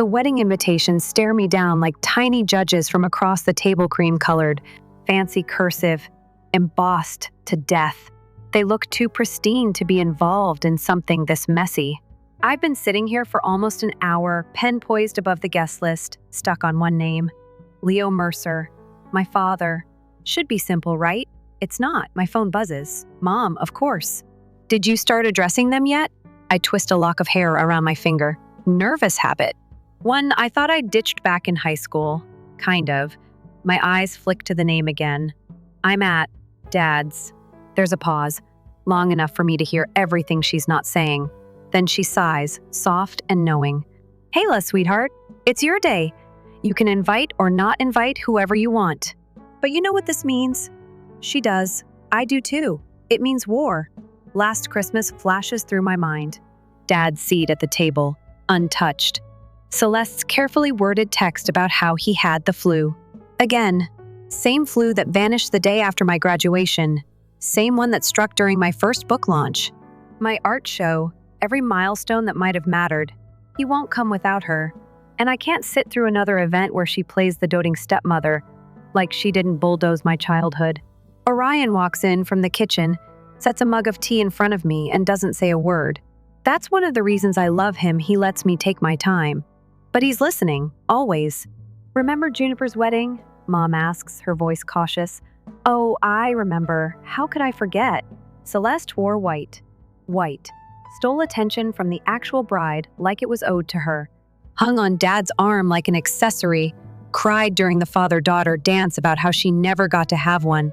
wedding invitations stare me down like tiny judges from across the table, cream-colored, fancy cursive, embossed to death. They look too pristine to be involved in something this messy. I've been sitting here for almost an hour, pen poised above the guest list, stuck on one name. Leo Mercer. My father. Should be simple, right? It's not. My phone buzzes. Mom, of course. Did you start addressing them yet? I twist a lock of hair around my finger. Nervous habit. One I thought I'd ditched back in high school. Kind of. My eyes flick to the name again. I'm at Dad's. There's a pause, long enough for me to hear everything she's not saying. Then she sighs, soft and knowing. Hey, Les, sweetheart. It's your day. You can invite or not invite whoever you want. But you know what this means? She does. I do too. It means war. Last Christmas flashes through my mind. Dad's seat at the table, untouched. Celeste's carefully worded text about how he had the flu. Again, same flu that vanished the day after my graduation. Same one that struck during my first book launch. My art show, every milestone that might have mattered. He won't come without her. And I can't sit through another event where she plays the doting stepmother, like she didn't bulldoze my childhood. Orion walks in from the kitchen, sets a mug of tea in front of me, and doesn't say a word. That's one of the reasons I love him. He lets me take my time. But he's listening, always. Remember Juniper's wedding? Mom asks, her voice cautious. Oh, I remember. How could I forget? Celeste wore white. White. Stole attention from the actual bride like it was owed to her. Hung on Dad's arm like an accessory. Cried during the father-daughter dance about how she never got to have one.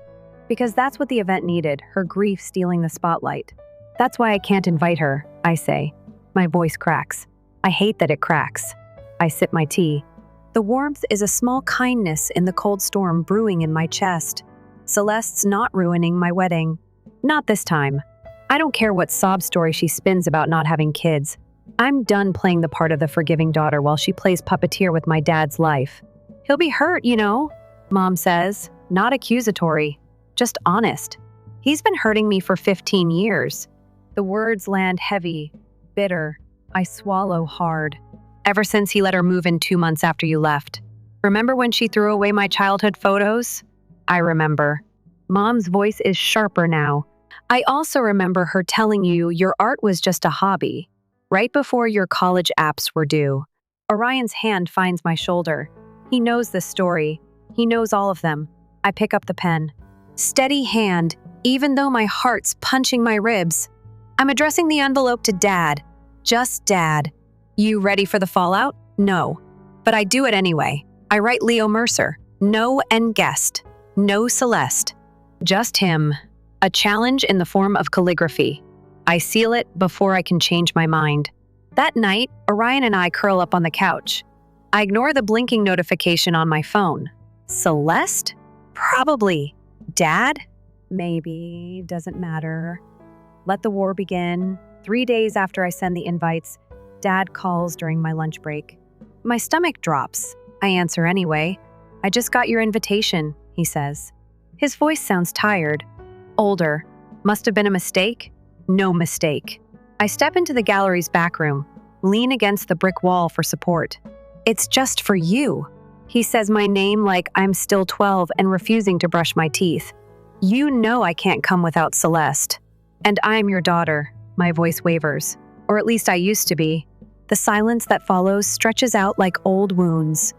Because that's what the event needed, her grief stealing the spotlight. That's why I can't invite her, I say. My voice cracks. I hate that it cracks. I sip my tea. The warmth is a small kindness in the cold storm brewing in my chest. Celeste's not ruining my wedding. Not this time. I don't care what sob story she spins about not having kids. I'm done playing the part of the forgiving daughter while she plays puppeteer with my dad's life. He'll be hurt, you know, Mom says. Not accusatory, just honest. He's been hurting me for 15 years. The words land heavy, bitter. I swallow hard. Ever since he let her move in 2 months after you left. Remember when she threw away my childhood photos? I remember. Mom's voice is sharper now. I also remember her telling you your art was just a hobby, right before your college apps were due. Orion's hand finds my shoulder. He knows this story. He knows all of them. I pick up the pen. Steady hand, even though my heart's punching my ribs. I'm addressing the envelope to Dad. Just Dad. You ready for the fallout? No. But I do it anyway. I write Leo Mercer. No and guest. No Celeste. Just him. A challenge in the form of calligraphy. I seal it before I can change my mind. That night, Orion and I curl up on the couch. I ignore the blinking notification on my phone. Celeste? Probably. Dad? Maybe. Doesn't matter. Let the war begin. 3 days after I send the invites, Dad calls during my lunch break. My stomach drops. I answer anyway. I just got your invitation, he says. His voice sounds tired. Older. Must have been a mistake? No mistake. I step into the gallery's back room, lean against the brick wall for support. It's just for you. He says my name like I'm still 12 and refusing to brush my teeth. You know I can't come without Celeste. And I'm your daughter. My voice wavers. Or at least I used to be. The silence that follows stretches out like old wounds.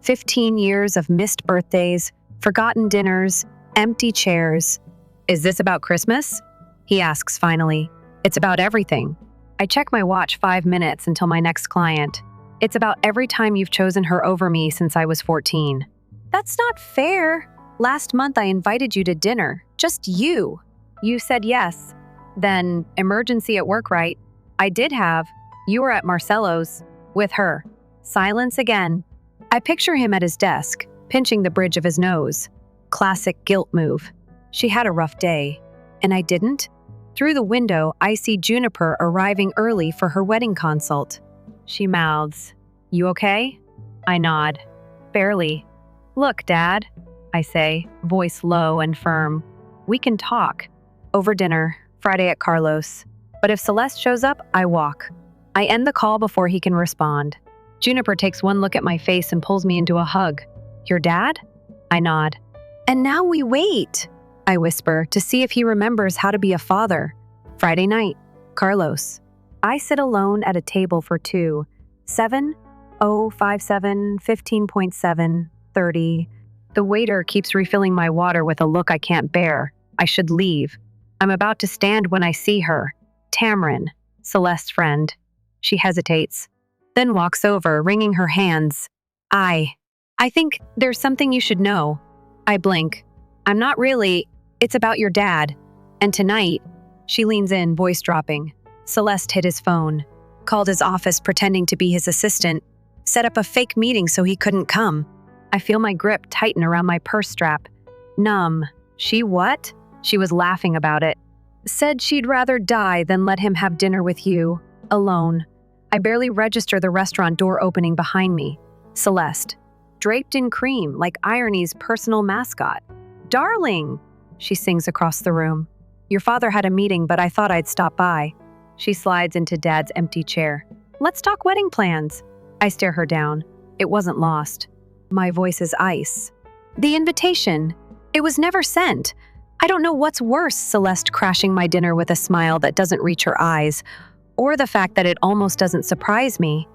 15 years of missed birthdays, forgotten dinners, empty chairs. Is this about Christmas? He asks finally. It's about everything. I check my watch 5 minutes until my next client. It's about every time you've chosen her over me since I was 14. That's not fair. Last month I invited you to dinner. Just you. You said yes. Then, emergency at work, right? I did have. You were at Marcelo's. With her. Silence again. I picture him at his desk, pinching the bridge of his nose. Classic guilt move. She had a rough day. And I didn't? Through the window, I see Juniper arriving early for her wedding consult. She mouths, "You okay?" I nod. Barely. "Look, Dad," I say, voice low and firm. "We can talk. Over dinner, Friday at Carlos. But if Celeste shows up, I walk." I end the call before he can respond. Juniper takes one look at my face and pulls me into a hug. Your dad? I nod. And now we wait, I whisper, to see if he remembers how to be a father. Friday night, Carlos. I sit alone at a table for two. 7:057, 15.7, 30. The waiter keeps refilling my water with a look I can't bear. I should leave. I'm about to stand when I see her. Tamron, Celeste's friend. She hesitates, then walks over, wringing her hands. I think there's something you should know. I blink. I'm not really. It's about your dad. And tonight, she leans in, voice dropping. Celeste hid his phone, called his office pretending to be his assistant, set up a fake meeting so he couldn't come. I feel my grip tighten around my purse strap. Numb. She what? She was laughing about it. Said she'd rather die than let him have dinner with you, alone. I barely register the restaurant door opening behind me. Celeste, draped in cream like irony's personal mascot. Darling, she sings across the room. Your father had a meeting, but I thought I'd stop by. She slides into Dad's empty chair. Let's talk wedding plans. I stare her down. It wasn't lost. My voice is ice. The invitation. It was never sent. I don't know what's worse, Celeste crashing my dinner with a smile that doesn't reach her eyes, or the fact that it almost doesn't surprise me.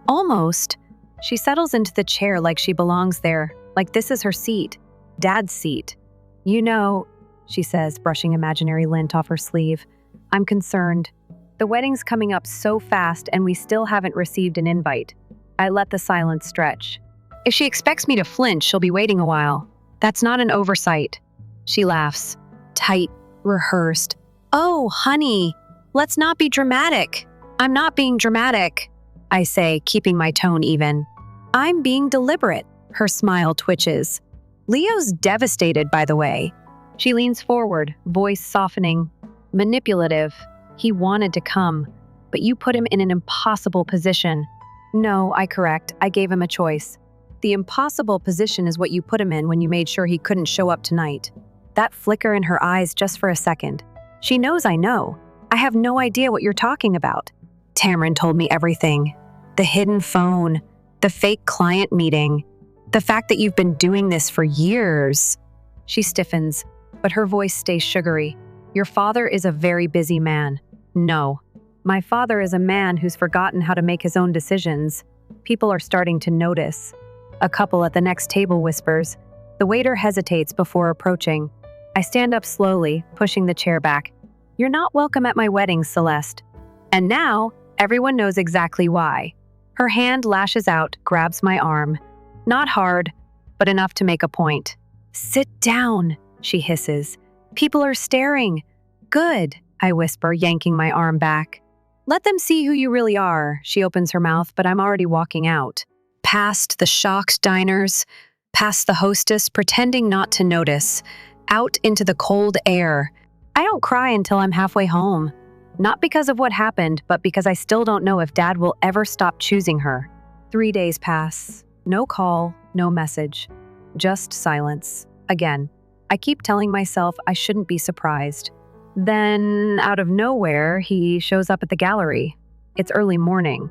Almost. She settles into the chair like she belongs there, like this is her seat. Dad's seat. You know, she says, brushing imaginary lint off her sleeve. I'm concerned. The wedding's coming up so fast and we still haven't received an invite. I let the silence stretch. If she expects me to flinch, she'll be waiting a while. That's not an oversight. She laughs. Tight, rehearsed. Oh, honey, let's not be dramatic. I'm not being dramatic, I say, keeping my tone even. I'm being deliberate. Her smile twitches. Leo's devastated, by the way. She leans forward, voice softening. Manipulative. He wanted to come, but you put him in an impossible position. No, I correct. I gave him a choice. The impossible position is what you put him in when you made sure he couldn't show up tonight. That flicker in her eyes just for a second. She knows I know. I have no idea what you're talking about. Tamron told me everything. The hidden phone, the fake client meeting, the fact that you've been doing this for years. She stiffens, but her voice stays sugary. Your father is a very busy man. No. My father is a man who's forgotten how to make his own decisions. People are starting to notice. A couple at the next table whispers. The waiter hesitates before approaching. I stand up slowly, pushing the chair back. You're not welcome at my wedding, Celeste. And now, everyone knows exactly why. Her hand lashes out, grabs my arm. Not hard, but enough to make a point. Sit down, she hisses. People are staring. Good, I whisper, yanking my arm back. Let them see who you really are. She opens her mouth, but I'm already walking out. Past the shocked diners, past the hostess pretending not to notice, out into the cold air. I don't cry until I'm halfway home. Not because of what happened, but because I still don't know if Dad will ever stop choosing her. 3 days pass. No call, no message. Just silence. Again. I keep telling myself I shouldn't be surprised. Then, out of nowhere, he shows up at the gallery. It's early morning.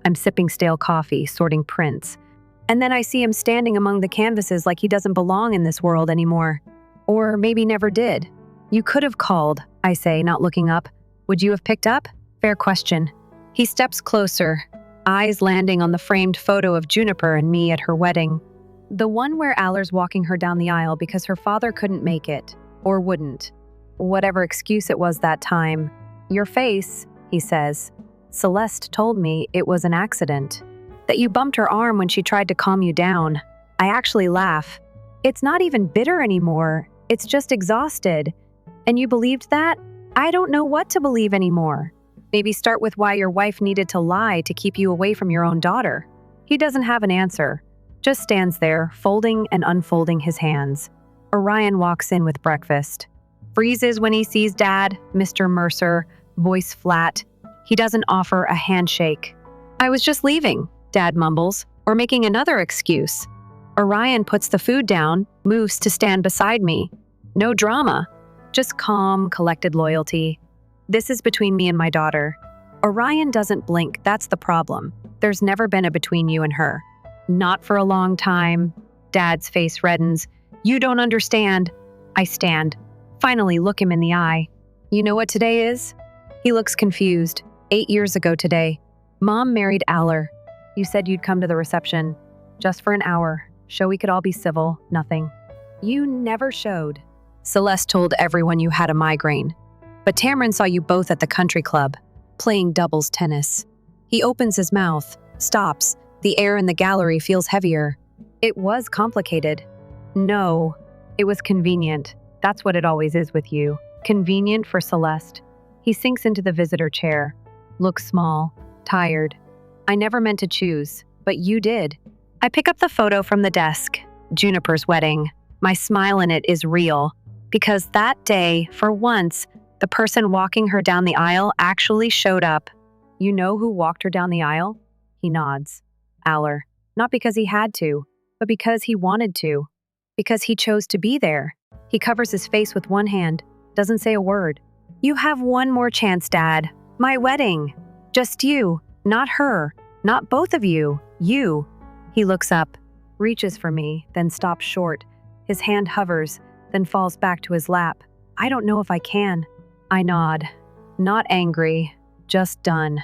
I'm sipping stale coffee, sorting prints. And then I see him standing among the canvases like he doesn't belong in this world anymore. Or maybe never did. You could have called, I say, not looking up. Would you have picked up? Fair question. He steps closer, eyes landing on the framed photo of Juniper and me at her wedding. The one where Aller's walking her down the aisle because her father couldn't make it, or wouldn't. Whatever excuse it was that time. Your face, he says. Celeste told me it was an accident. That you bumped her arm when she tried to calm you down. I actually laugh. It's not even bitter anymore. It's just exhausted. And you believed that? I don't know what to believe anymore. Maybe start with why your wife needed to lie to keep you away from your own daughter. He doesn't have an answer. Just stands there, folding and unfolding his hands. Orion walks in with breakfast. Freezes when he sees Dad, Mr. Mercer, voice flat. He doesn't offer a handshake. I was just leaving, Dad mumbles, or making another excuse. Orion puts the food down, moves to stand beside me. No drama, just calm, collected loyalty. This is between me and my daughter. Orion doesn't blink, that's the problem. There's never been a between you and her. Not for a long time. Dad's face reddens. You don't understand. I stand. Finally look him in the eye. You know what today is? He looks confused. 8 years ago today. Mom married Aller. You said you'd come to the reception. Just for an hour. Show we could all be civil. Nothing. You never showed. Celeste told everyone you had a migraine. But Tamron saw you both at the country club, playing doubles tennis. He opens his mouth, stops. The air in the gallery feels heavier. It was complicated. No, it was convenient. That's what it always is with you. Convenient for Celeste. He sinks into the visitor chair. Looks small, tired. I never meant to choose, but you did. I pick up the photo from the desk. Juniper's wedding. My smile in it is real. Because that day, for once, the person walking her down the aisle actually showed up. You know who walked her down the aisle? He nods. Aller. Not because he had to, but because he wanted to. Because he chose to be there. He covers his face with one hand, doesn't say a word. You have one more chance, Dad. My wedding. Just you, not her, not both of you. You. He looks up, reaches for me, then stops short. His hand hovers, then falls back to his lap. I don't know if I can. I nod. Not angry, just done.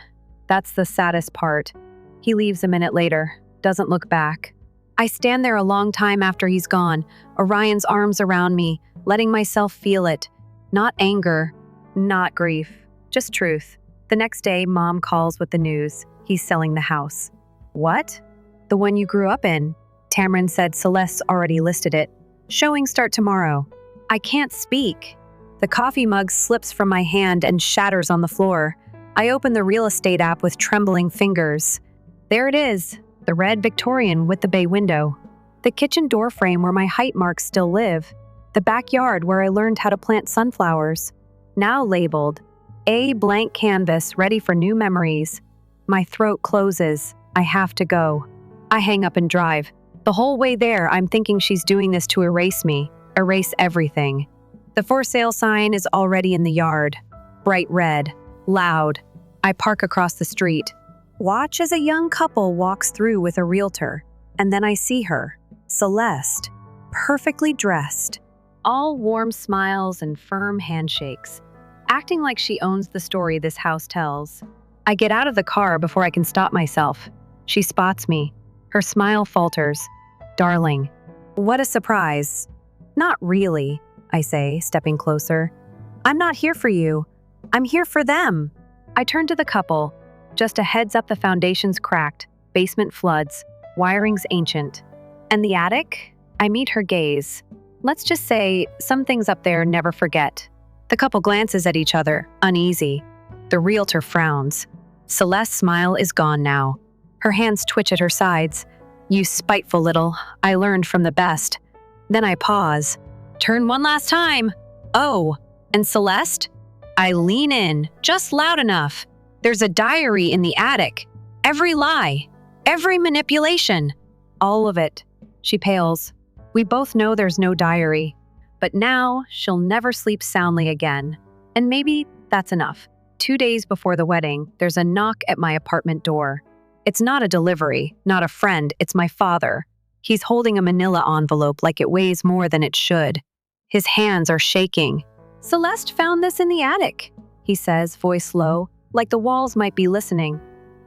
That's the saddest part. He leaves a minute later, doesn't look back. I stand there a long time after he's gone, Orion's arms around me, letting myself feel it. Not anger, not grief, just truth. The next day, Mom calls with the news. He's selling the house. What? The one you grew up in. Tamron said Celeste's already listed it. Showings start tomorrow. I can't speak. The coffee mug slips from my hand and shatters on the floor. I open the real estate app with trembling fingers. There it is, the red Victorian with the bay window. The kitchen door frame where my height marks still live. The backyard where I learned how to plant sunflowers. Now labeled, A blank canvas ready for new memories. My throat closes. I have to go. I hang up and drive. The whole way there, I'm thinking she's doing this to erase me, erase everything. The for sale sign is already in the yard. Bright red, loud. I park across the street. Watch as a young couple walks through with a realtor. And then I see her, Celeste, perfectly dressed. All warm smiles and firm handshakes, acting like she owns the story this house tells. I get out of the car before I can stop myself. She spots me. Her smile falters. Darling. What a surprise. Not really, I say, stepping closer. I'm not here for you. I'm here for them. I turn to the couple. Just a heads up, the foundation's cracked, basement floods, wiring's ancient. And the attic? I meet her gaze. Let's just say, some things up there never forget. The couple glances at each other, uneasy. The realtor frowns. Celeste's smile is gone now. Her hands twitch at her sides. You spiteful little, I learned from the best. Then I pause. Turn one last time. Oh, and Celeste? I lean in, just loud enough. There's a diary in the attic. Every lie, every manipulation, all of it. She pales. We both know there's no diary. But now, she'll never sleep soundly again. And maybe that's enough. 2 days before the wedding, there's a knock at my apartment door. It's not a delivery, not a friend, it's my father. He's holding a manila envelope like it weighs more than it should. His hands are shaking. Celeste found this in the attic, he says, voice low, like the walls might be listening.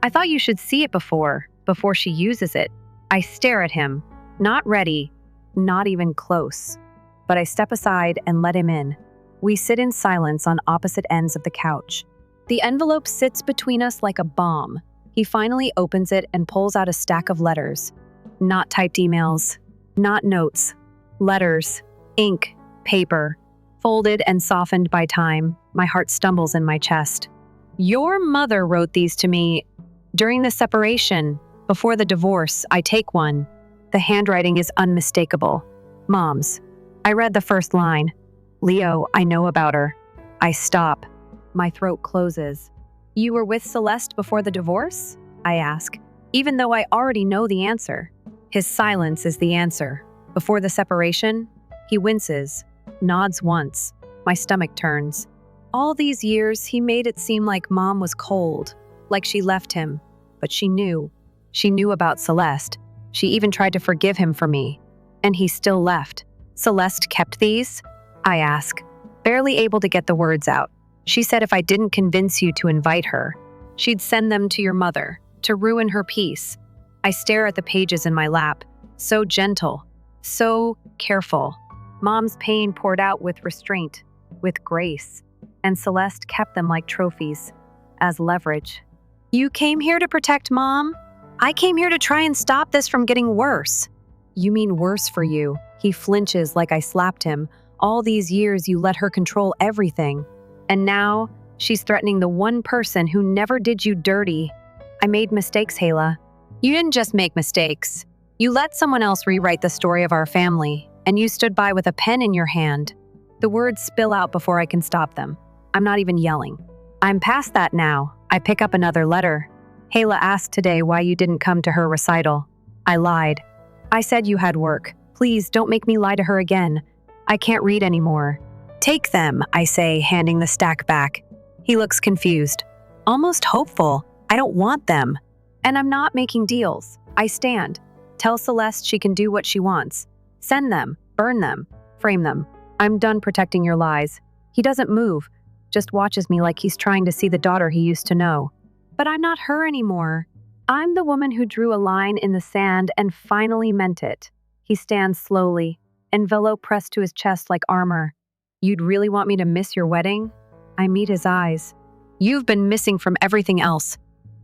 I thought you should see it before she uses it. I stare at him, not ready, not even close. But I step aside and let him in. We sit in silence on opposite ends of the couch. The envelope sits between us like a bomb. He finally opens it and pulls out a stack of letters. Not typed emails, not notes. Letters, ink, paper, folded and softened by time. My heart stumbles in my chest. Your mother wrote these to me during the separation. Before the divorce, I take one. The handwriting is unmistakable. Mom's. I read the first line. Leo, I know about her. I stop. My throat closes. You were with Celeste before the divorce? I ask, even though I already know the answer. His silence is the answer. Before the separation, he winces, nods once. My stomach turns. All these years, he made it seem like Mom was cold, like she left him. But she knew. She knew about Celeste. She even tried to forgive him for me. And he still left. Celeste kept these? I ask, barely able to get the words out. She said if I didn't convince you to invite her, she'd send them to your mother, to ruin her peace. I stare at the pages in my lap, so gentle, so careful. Mom's pain poured out with restraint, with grace, and Celeste kept them like trophies, as leverage. You came here to protect Mom? I came here to try and stop this from getting worse. You mean worse for you? He flinches like I slapped him. All these years you let her control everything. And now, she's threatening the one person who never did you dirty. I made mistakes, Hayla. You didn't just make mistakes. You let someone else rewrite the story of our family, and you stood by with a pen in your hand. The words spill out before I can stop them. I'm not even yelling. I'm past that now. I pick up another letter. Hayla asked today why you didn't come to her recital. I lied. I said you had work. Please don't make me lie to her again. I can't read anymore. Take them, I say, handing the stack back. He looks confused, almost hopeful. I don't want them. And I'm not making deals. I stand. Tell Celeste she can do what she wants. Send them, burn them, frame them. I'm done protecting your lies. He doesn't move, just watches me like he's trying to see the daughter he used to know. But I'm not her anymore. I'm the woman who drew a line in the sand and finally meant it. He stands slowly, envelope pressed to his chest like armor. You'd really want me to miss your wedding? I meet his eyes. You've been missing from everything else.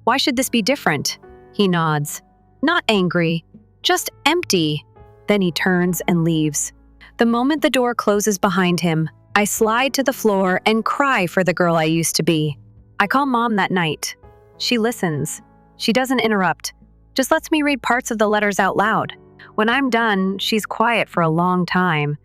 Why should this be different? He nods. Not angry, just empty. Then he turns and leaves. The moment the door closes behind him, I slide to the floor and cry for the girl I used to be. I call Mom that night. She listens. She doesn't interrupt, just lets me read parts of the letters out loud. When I'm done, she's quiet for a long time.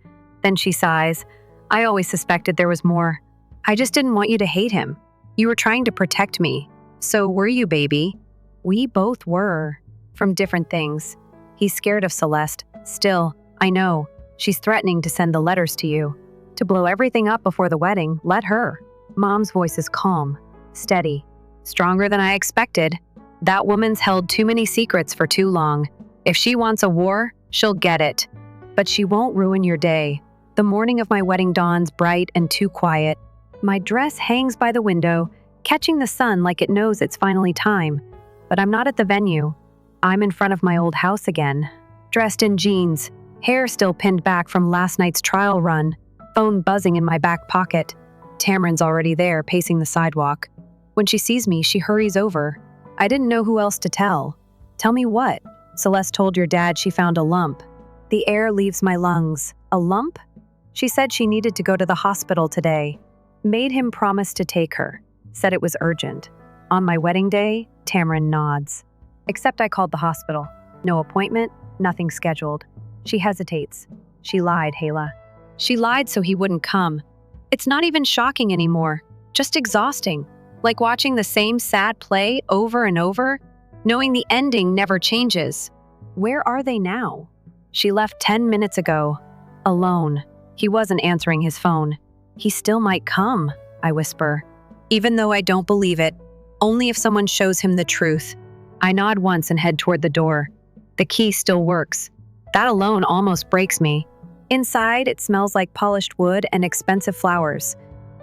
Then she sighs. I always suspected there was more. I just didn't want you to hate him. You were trying to protect me. So were you, baby? We both were. From different things. He's scared of Celeste. Still, I know. She's threatening to send the letters to you. To blow everything up before the wedding, let her. Mom's voice is calm, steady, stronger than I expected. That woman's held too many secrets for too long. If she wants a war, she'll get it. But she won't ruin your day. The morning of my wedding dawns bright and too quiet. My dress hangs by the window, catching the sun like it knows it's finally time. But I'm not at the venue. I'm in front of my old house again, dressed in jeans, hair still pinned back from last night's trial run, phone buzzing in my back pocket. Tamron's already there, pacing the sidewalk. When she sees me, she hurries over. I didn't know who else to tell. Tell me what? Celeste told your dad she found a lump. The air leaves my lungs. A lump? She said she needed to go to the hospital today. Made him promise to take her. Said it was urgent. On my wedding day, Tamron nods. Except I called the hospital. No appointment, nothing scheduled. She hesitates. She lied, Hayla. She lied so he wouldn't come. It's not even shocking anymore. Just exhausting. Like watching the same sad play over and over, knowing the ending never changes. Where are they now? She left 10 minutes ago. Alone. He wasn't answering his phone. He still might come, I whisper. Even though I don't believe it, only if someone shows him the truth. I nod once and head toward the door. The key still works. That alone almost breaks me. Inside, it smells like polished wood and expensive flowers.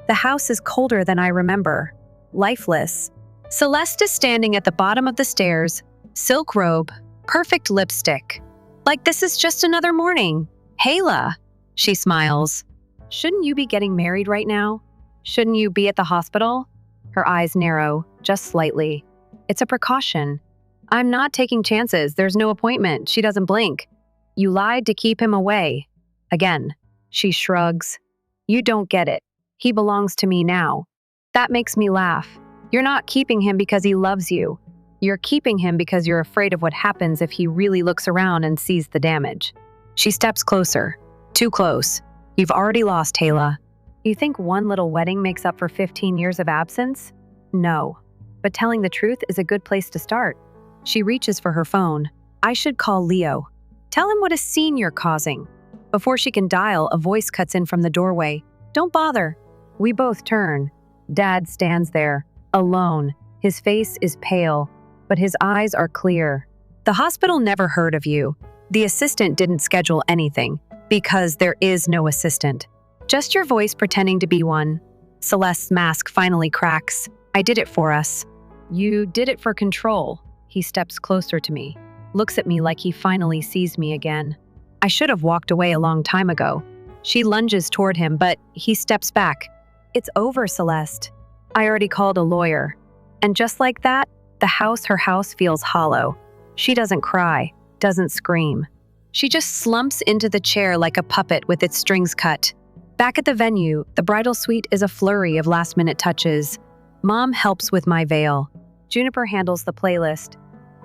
The house is colder than I remember. Lifeless. Celeste is standing at the bottom of the stairs, silk robe, perfect lipstick. Like this is just another morning. Hayla, she smiles. Shouldn't you be getting married right now? Shouldn't you be at the hospital? Her eyes narrow, just slightly. It's a precaution. I'm not taking chances. There's no appointment. She doesn't blink. You lied to keep him away. Again, she shrugs. You don't get it. He belongs to me now. That makes me laugh. You're not keeping him because he loves you. You're keeping him because you're afraid of what happens if he really looks around and sees the damage. She steps closer. Too close. You've already lost, Hayla. You think one little wedding makes up for 15 years of absence? No. But telling the truth is a good place to start. She reaches for her phone. I should call Leo. Tell him what a scene you're causing. Before she can dial, a voice cuts in from the doorway. Don't bother. We both turn. Dad stands there, alone. His face is pale. but his eyes are clear. The hospital never heard of you. The assistant didn't schedule anything, because there is no assistant. Just your voice pretending to be one. Celeste's mask finally cracks. I did it for us. You did it for control. He steps closer to me, looks at me like he finally sees me again. I should have walked away a long time ago. She lunges toward him, but he steps back. It's over, Celeste. I already called a lawyer. And just like that, her house feels hollow. She doesn't cry, doesn't scream. She just slumps into the chair like a puppet with its strings cut. Back at the venue, the bridal suite is a flurry of last-minute touches. Mom helps with my veil. Juniper handles the playlist.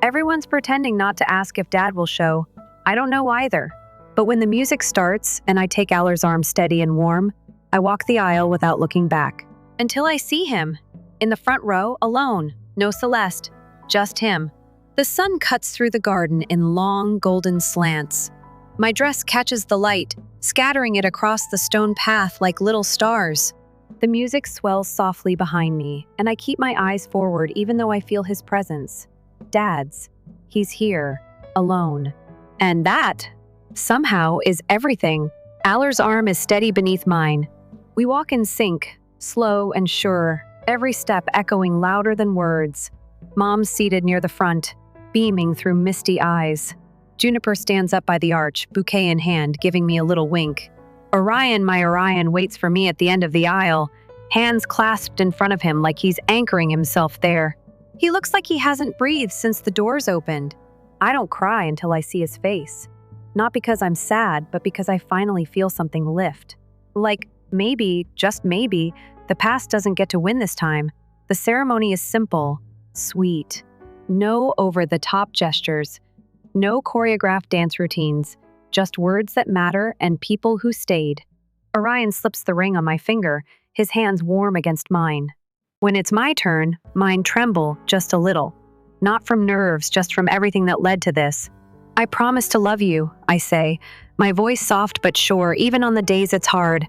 Everyone's pretending not to ask if Dad will show. I don't know either. But when the music starts and I take Aller's arm steady and warm, I walk the aisle without looking back. Until I see him. In the front row, alone. No Celeste. Just him. The sun cuts through the garden in long, golden slants. My dress catches the light, scattering it across the stone path like little stars. The music swells softly behind me, and I keep my eyes forward even though I feel his presence. Dad's. He's here. Alone. And that, somehow, is everything. Aller's arm is steady beneath mine. We walk in sync, slow and sure, every step echoing louder than words. Mom's seated near the front, beaming through misty eyes. Juniper stands up by the arch, bouquet in hand, giving me a little wink. Orion, my Orion, waits for me at the end of the aisle, hands clasped in front of him like he's anchoring himself there. He looks like he hasn't breathed since the doors opened. I don't cry until I see his face. Not because I'm sad, but because I finally feel something lift. Like, maybe, just maybe, the past doesn't get to win this time. The ceremony is simple, sweet. No over-the-top gestures, no choreographed dance routines, just words that matter and people who stayed. Orion slips the ring on my finger, his hands warm against mine. When it's my turn, mine tremble just a little. Not from nerves, just from everything that led to this. I promise to love you, I say, my voice soft but sure, even on the days it's hard.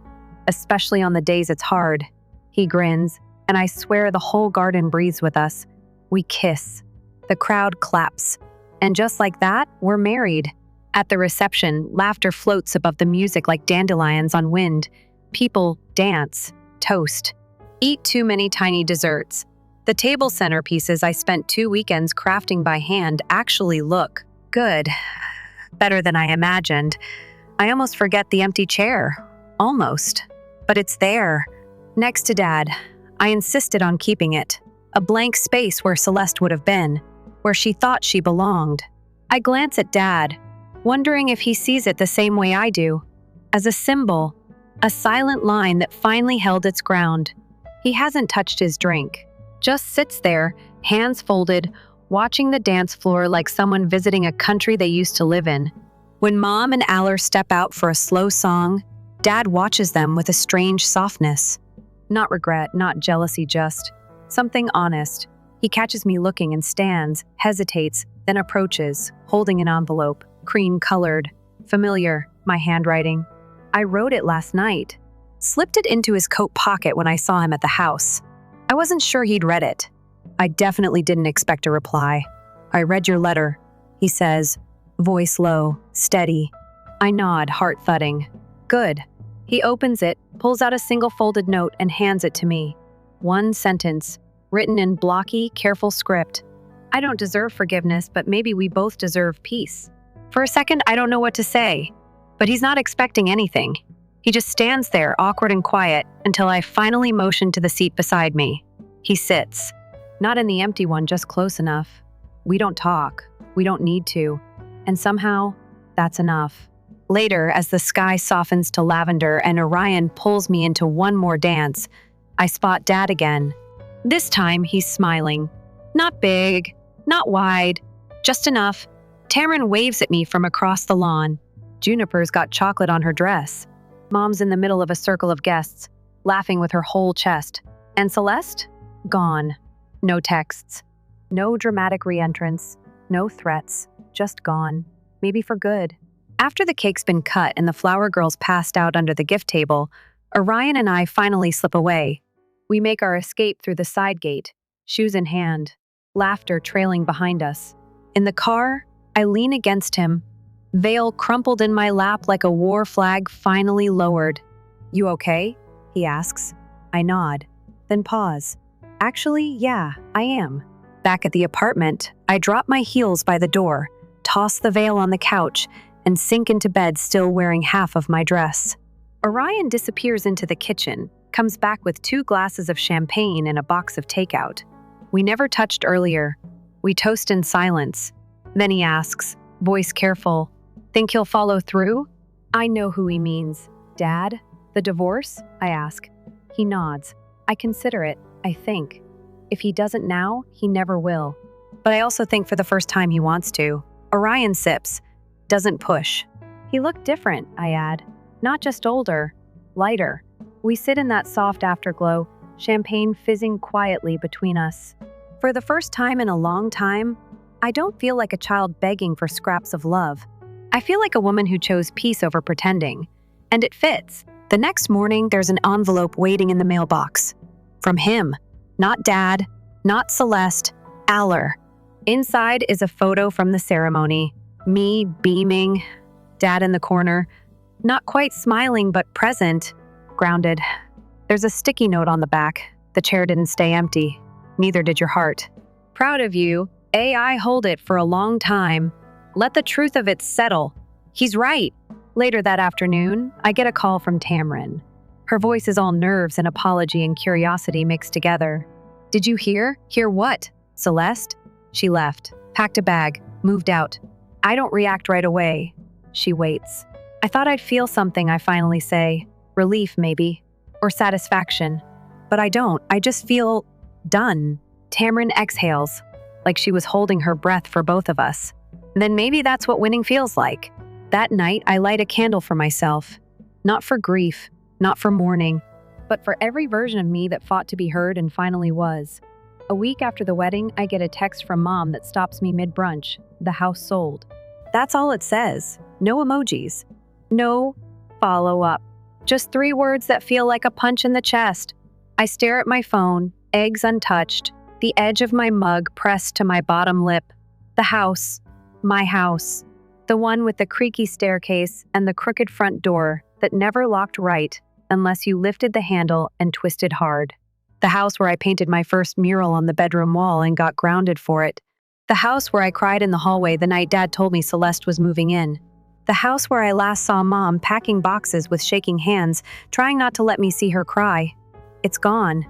Especially on the days it's hard. He grins, and I swear the whole garden breathes with us. We kiss. The crowd claps. And just like that, we're married. At the reception, laughter floats above the music like dandelions on wind. People dance, toast, eat too many tiny desserts. The table centerpieces I spent 2 weekends crafting by hand actually look good. Better than I imagined. I almost forget the empty chair. Almost. But it's there. Next to Dad. I insisted on keeping it. A blank space where Celeste would have been. Where she thought she belonged. I glance at Dad, wondering if he sees it the same way I do. As a symbol. A silent line that finally held its ground. He hasn't touched his drink. Just sits there, hands folded, watching the dance floor like someone visiting a country they used to live in. When Mom and Aller step out for a slow song, Dad watches them with a strange softness. Not regret, not jealousy, just something honest. He catches me looking and stands, hesitates, then approaches, holding an envelope, cream-colored, familiar, my handwriting. I wrote it last night. Slipped it into his coat pocket when I saw him at the house. I wasn't sure he'd read it. I definitely didn't expect a reply. I read your letter, he says, voice low, steady. I nod, heart thudding. Good. He opens it, pulls out a single folded note and hands it to me. One sentence, written in blocky, careful script. I don't deserve forgiveness, but maybe we both deserve peace. For a second, I don't know what to say, but he's not expecting anything. He just stands there, awkward and quiet, until I finally motion to the seat beside me. He sits. Not in the empty one, just close enough. We don't talk. We don't need to. And somehow, that's enough. Later, as the sky softens to lavender and Orion pulls me into one more dance, I spot Dad again. This time, he's smiling. Not big, not wide, just enough. Tamron waves at me from across the lawn. Juniper's got chocolate on her dress. Mom's in the middle of a circle of guests, laughing with her whole chest. And Celeste? Gone. No texts. No dramatic re-entrance. No threats. Just gone. Maybe for good. After the cake's been cut and the flower girls passed out under the gift table, Orion and I finally slip away. We make our escape through the side gate, shoes in hand. laughter trailing behind us. In the car, I lean against him, veil crumpled in my lap like a war flag finally lowered. "You okay?" he asks. I nod, then pause. Actually, yeah, I am. Back at the apartment, I drop my heels by the door, toss the veil on the couch, and sink into bed still wearing half of my dress. Orion disappears into the kitchen, comes back with 2 glasses of champagne and a box of takeout. We never touched earlier. We toast in silence. Then he asks, voice careful, "Think he'll follow through?" I know who he means. Dad? The divorce? I ask. He nods. I consider it, I think. If he doesn't now, he never will. But I also think for the first time he wants to. Orion sips. Doesn't push. He looked different, I add. Not just older, lighter. We sit in that soft afterglow, champagne fizzing quietly between us. For the first time in a long time, I don't feel like a child begging for scraps of love. I feel like a woman who chose peace over pretending. And it fits. The next morning, there's an envelope waiting in the mailbox. From him. Not Dad, not Celeste, Aller. Inside is a photo from the ceremony. Me beaming, Dad in the corner. Not quite smiling, but present, grounded. There's a sticky note on the back. The chair didn't stay empty. Neither did your heart. Proud of you. I hold it for a long time. Let the truth of it settle. He's right. Later that afternoon, I get a call from Tamrin. Her voice is all nerves and apology and curiosity mixed together. Did you hear? Hear what? Celeste? She left, packed a bag, moved out. I don't react right away. She waits. I thought I'd feel something, I finally say. Relief, maybe. Or satisfaction. But I don't. I just feel done. Tamrin exhales, like she was holding her breath for both of us. Then maybe that's what winning feels like. That night, I light a candle for myself. Not for grief, not for mourning, but for every version of me that fought to be heard and finally was. A week after the wedding, I get a text from Mom that stops me mid-brunch. The house sold. That's all it says. No emojis. No follow-up. Just 3 words that feel like a punch in the chest. I stare at my phone, eggs untouched, the edge of my mug pressed to my bottom lip. The house. My house. The one with the creaky staircase and the crooked front door that never locked right unless you lifted the handle and twisted hard. The house where I painted my first mural on the bedroom wall and got grounded for it. The house where I cried in the hallway the night Dad told me Celeste was moving in. The house where I last saw Mom packing boxes with shaking hands, trying not to let me see her cry. It's gone.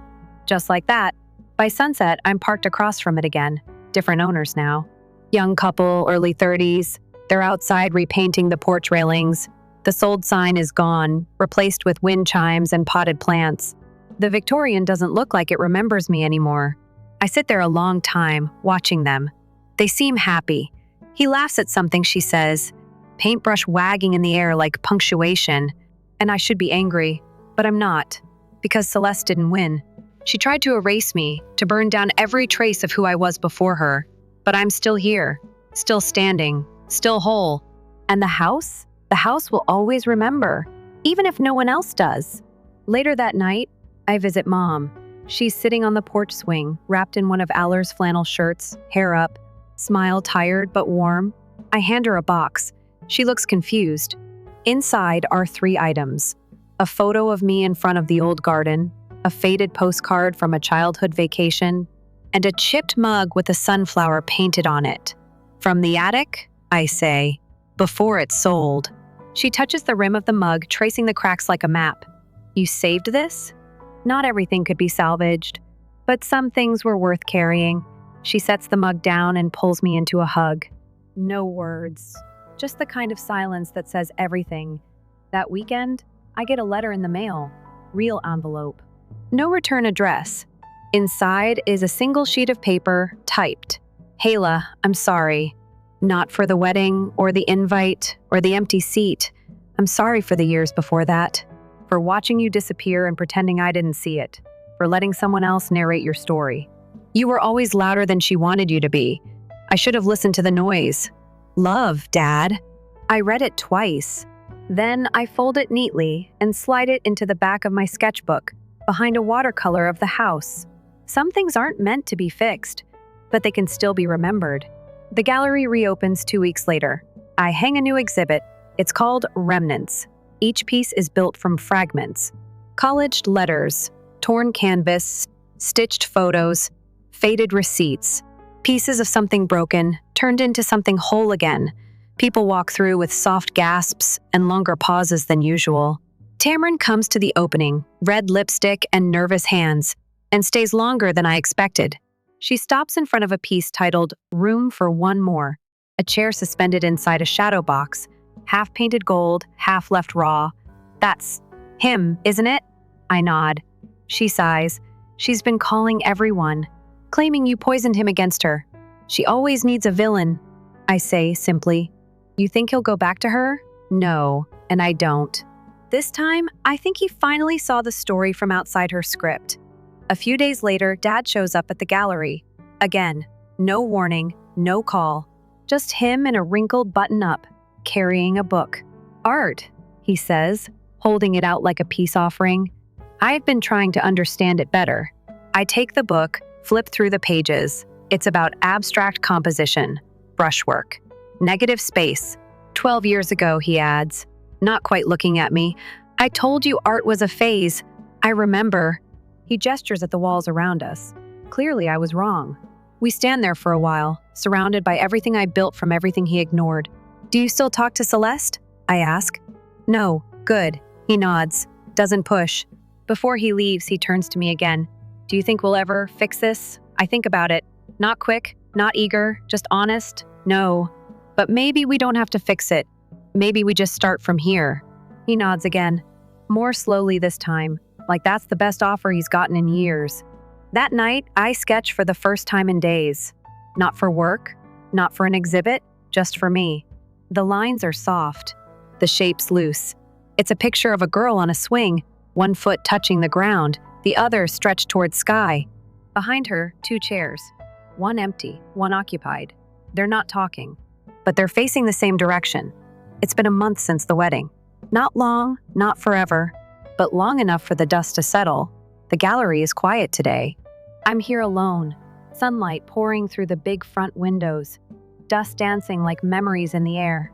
Just like that. By sunset, I'm parked across from it again. Different owners now. Young couple, early 30s. They're outside repainting the porch railings. The sold sign is gone, replaced with wind chimes and potted plants. The Victorian doesn't look like it remembers me anymore. I sit there a long time, watching them. They seem happy. He laughs at something she says, paintbrush wagging in the air like punctuation. And I should be angry, but I'm not, because Celeste didn't win. She tried to erase me, to burn down every trace of who I was before her. But I'm still here, still standing, still whole. And the house? The house will always remember, even if no one else does. Later that night, I visit Mom. She's sitting on the porch swing, wrapped in one of Aller's flannel shirts, hair up, smile tired but warm. I hand her a box. She looks confused. Inside are 3 items. A photo of me in front of the old garden, a faded postcard from a childhood vacation, and a chipped mug with a sunflower painted on it. From the attic, I say, before it's sold. She touches the rim of the mug, tracing the cracks like a map. You saved this? Not everything could be salvaged, but some things were worth carrying. She sets the mug down and pulls me into a hug. No words, just the kind of silence that says everything. That weekend, I get a letter in the mail, real envelope. No return address. Inside is a single sheet of paper, typed. Hayla, I'm sorry. Not for the wedding, or the invite, or the empty seat. I'm sorry for the years before that. For watching you disappear and pretending I didn't see it. For letting someone else narrate your story. You were always louder than she wanted you to be. I should have listened to the noise. Love, Dad. I read it twice. Then I fold it neatly and slide it into the back of my sketchbook, behind a watercolor of the house. Some things aren't meant to be fixed. but they can still be remembered. The gallery reopens 2 weeks later. I hang a new exhibit. It's called Remnants. Each piece is built from fragments. Collaged letters, torn canvas, stitched photos, faded receipts, pieces of something broken turned into something whole again. People walk through with soft gasps and longer pauses than usual. Tamron comes to the opening, red lipstick and nervous hands, and stays longer than I expected. She stops in front of a piece titled Room for One More, a chair suspended inside a shadow box, half painted gold, half left raw. That's him, isn't it? I nod. She sighs. She's been calling everyone, claiming you poisoned him against her. She always needs a villain, I say simply. You think he'll go back to her? No, and I don't. This time, I think he finally saw the story from outside her script. A few days later, Dad shows up at the gallery. Again, no warning, no call. Just him in a wrinkled button-up, carrying a book. Art, he says, holding it out like a peace offering. I've been trying to understand it better. I take the book, flip through the pages. It's about abstract composition, brushwork, negative space. 12 years ago, he adds, not quite looking at me. I told you art was a phase. I remember. He gestures at the walls around us. Clearly, I was wrong. We stand there for a while, surrounded by everything I built from everything he ignored. Do you still talk to Celeste? I ask. No, good. He nods, doesn't push. Before he leaves, he turns to me again. Do you think we'll ever fix this? I think about it. Not quick, not eager, just honest. No. But maybe we don't have to fix it. Maybe we just start from here. He nods again, more slowly this time, like that's the best offer he's gotten in years. That night, I sketch for the first time in days. Not for work, not for an exhibit, just for me. The lines are soft, the shape's loose. It's a picture of a girl on a swing, one foot touching the ground, the other stretched toward sky. Behind her, 2 chairs. One empty, one occupied. They're not talking, but they're facing the same direction. It's been a month since the wedding. Not long, not forever, but long enough for the dust to settle. The gallery is quiet today. I'm here alone, sunlight pouring through the big front windows, dust dancing like memories in the air.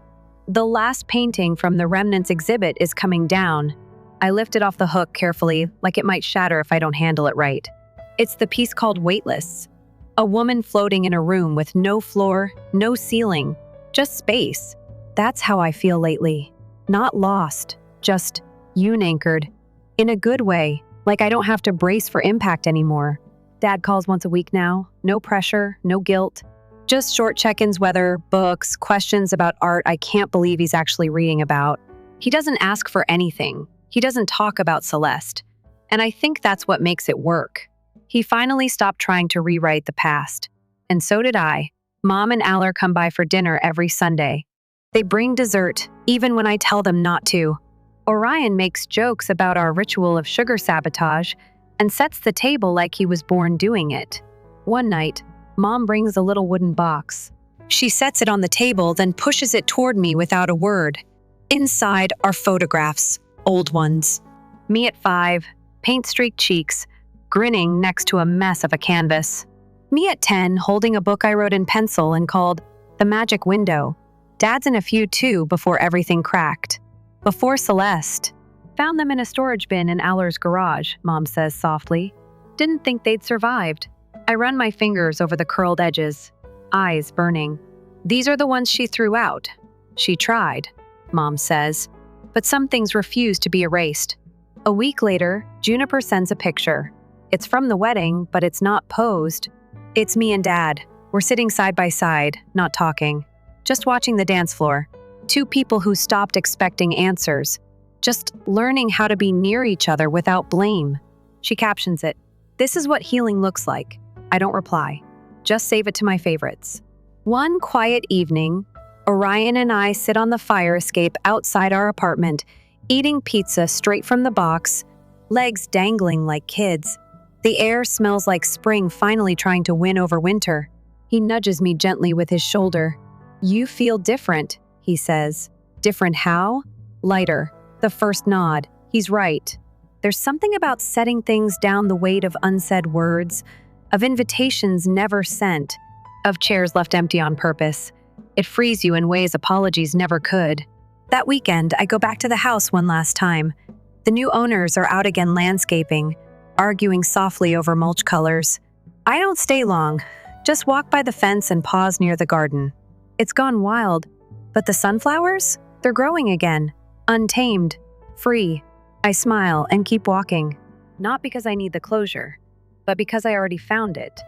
The last painting from the Remnants exhibit is coming down. I lift it off the hook carefully, like it might shatter if I don't handle it right. It's the piece called Weightless. A woman floating in a room with no floor, no ceiling, just space. That's how I feel lately. Not lost, just anchored. In a good way, like I don't have to brace for impact anymore. Dad calls once a week now. No pressure, no guilt. Just short check-ins, weather, books, questions about art I can't believe he's actually reading about. He doesn't ask for anything. He doesn't talk about Celeste. And I think that's what makes it work. He finally stopped trying to rewrite the past. And so did I. Mom and Aller come by for dinner every Sunday. They bring dessert, even when I tell them not to. Orion makes jokes about our ritual of sugar sabotage and sets the table like he was born doing it. One night, Mom brings a little wooden box. She sets it on the table, then pushes it toward me without a word. Inside are photographs, old ones. Me at 5, paint-streaked cheeks, grinning next to a mess of a canvas. Me at 10, holding a book I wrote in pencil and called The Magic Window. Dad's in a few too before everything cracked. Before Celeste. Found them in a storage bin in Aller's garage, Mom says softly. Didn't think they'd survived. I run my fingers over the curled edges, eyes burning. These are the ones she threw out. She tried, Mom says, but some things refuse to be erased. A week later, Juniper sends a picture. It's from the wedding, but it's not posed. It's me and Dad. We're sitting side by side, not talking, just watching the dance floor. 2 people who stopped expecting answers, just learning how to be near each other without blame. She captions it, "This is what healing looks like." I don't reply. Just save it to my favorites. One quiet evening, Orion and I sit on the fire escape outside our apartment, eating pizza straight from the box, legs dangling like kids. The air smells like spring finally trying to win over winter. He nudges me gently with his shoulder. "You feel different," he says. Different how? Lighter. The first nod. He's right. There's something about setting things down the weight of unsaid words, of invitations never sent, of chairs left empty on purpose. It frees you in ways apologies never could. That weekend, I go back to the house one last time. The new owners are out again landscaping, arguing softly over mulch colors. I don't stay long, just walk by the fence and pause near the garden. It's gone wild, but the sunflowers? They're growing again, untamed, free. I smile and keep walking, not because I need the closure, but because I already found it.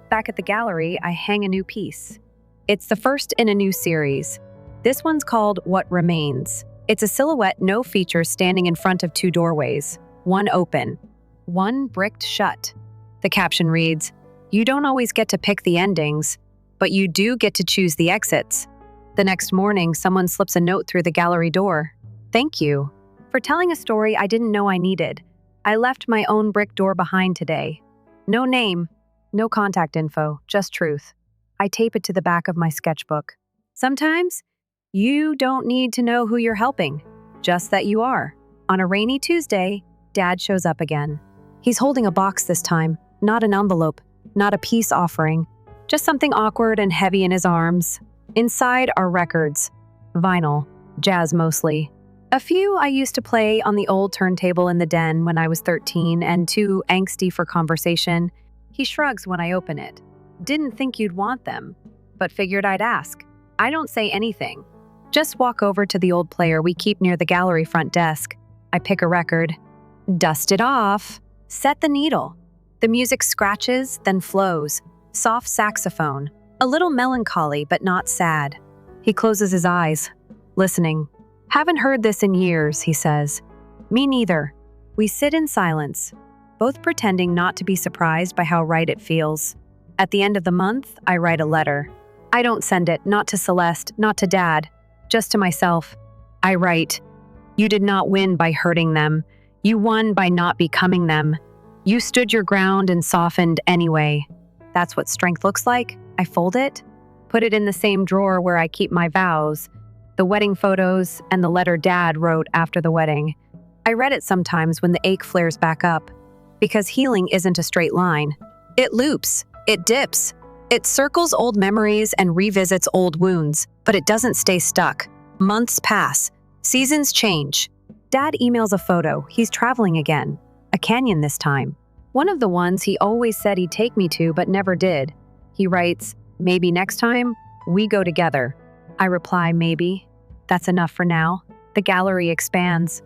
Back at the gallery, I hang a new piece. It's the first in a new series. This one's called What Remains. It's a silhouette, no features, standing in front of two doorways, one open, one bricked shut. The caption reads, "You don't always get to pick the endings, but you do get to choose the exits." The next morning, someone slips a note through the gallery door. "Thank you for telling a story I didn't know I needed. I left my own brick door behind today. No name, no contact info, just truth." I tape it to the back of my sketchbook. Sometimes, you don't need to know who you're helping, just that you are. On a rainy Tuesday, Dad shows up again. He's holding a box this time, not an envelope, not a peace offering, just something awkward and heavy in his arms. Inside are records, vinyl, jazz mostly. A few I used to play on the old turntable in the den when I was 13 and too angsty for conversation. He shrugs when I open it. "Didn't think you'd want them, but figured I'd ask." I don't say anything. Just walk over to the old player we keep near the gallery front desk. I pick a record, dust it off, set the needle. The music scratches, then flows. Soft saxophone, a little melancholy but not sad. He closes his eyes, listening. "Haven't heard this in years," he says. "Me neither." We sit in silence, both pretending not to be surprised by how right it feels. At the end of the month, I write a letter. I don't send it, not to Celeste, not to Dad, just to myself. I write, "You did not win by hurting them. You won by not becoming them. You stood your ground and softened anyway." That's what strength looks like. I fold it, put it in the same drawer where I keep my vows, the wedding photos, and the letter Dad wrote after the wedding. I read it sometimes when the ache flares back up, because healing isn't a straight line. It loops, it dips, it circles old memories and revisits old wounds, but it doesn't stay stuck. Months pass, seasons change. Dad emails a photo. He's traveling again, a canyon this time. One of the ones he always said he'd take me to but never did. He writes, "Maybe next time, we go together." I reply, "Maybe. That's enough for now." The gallery expands.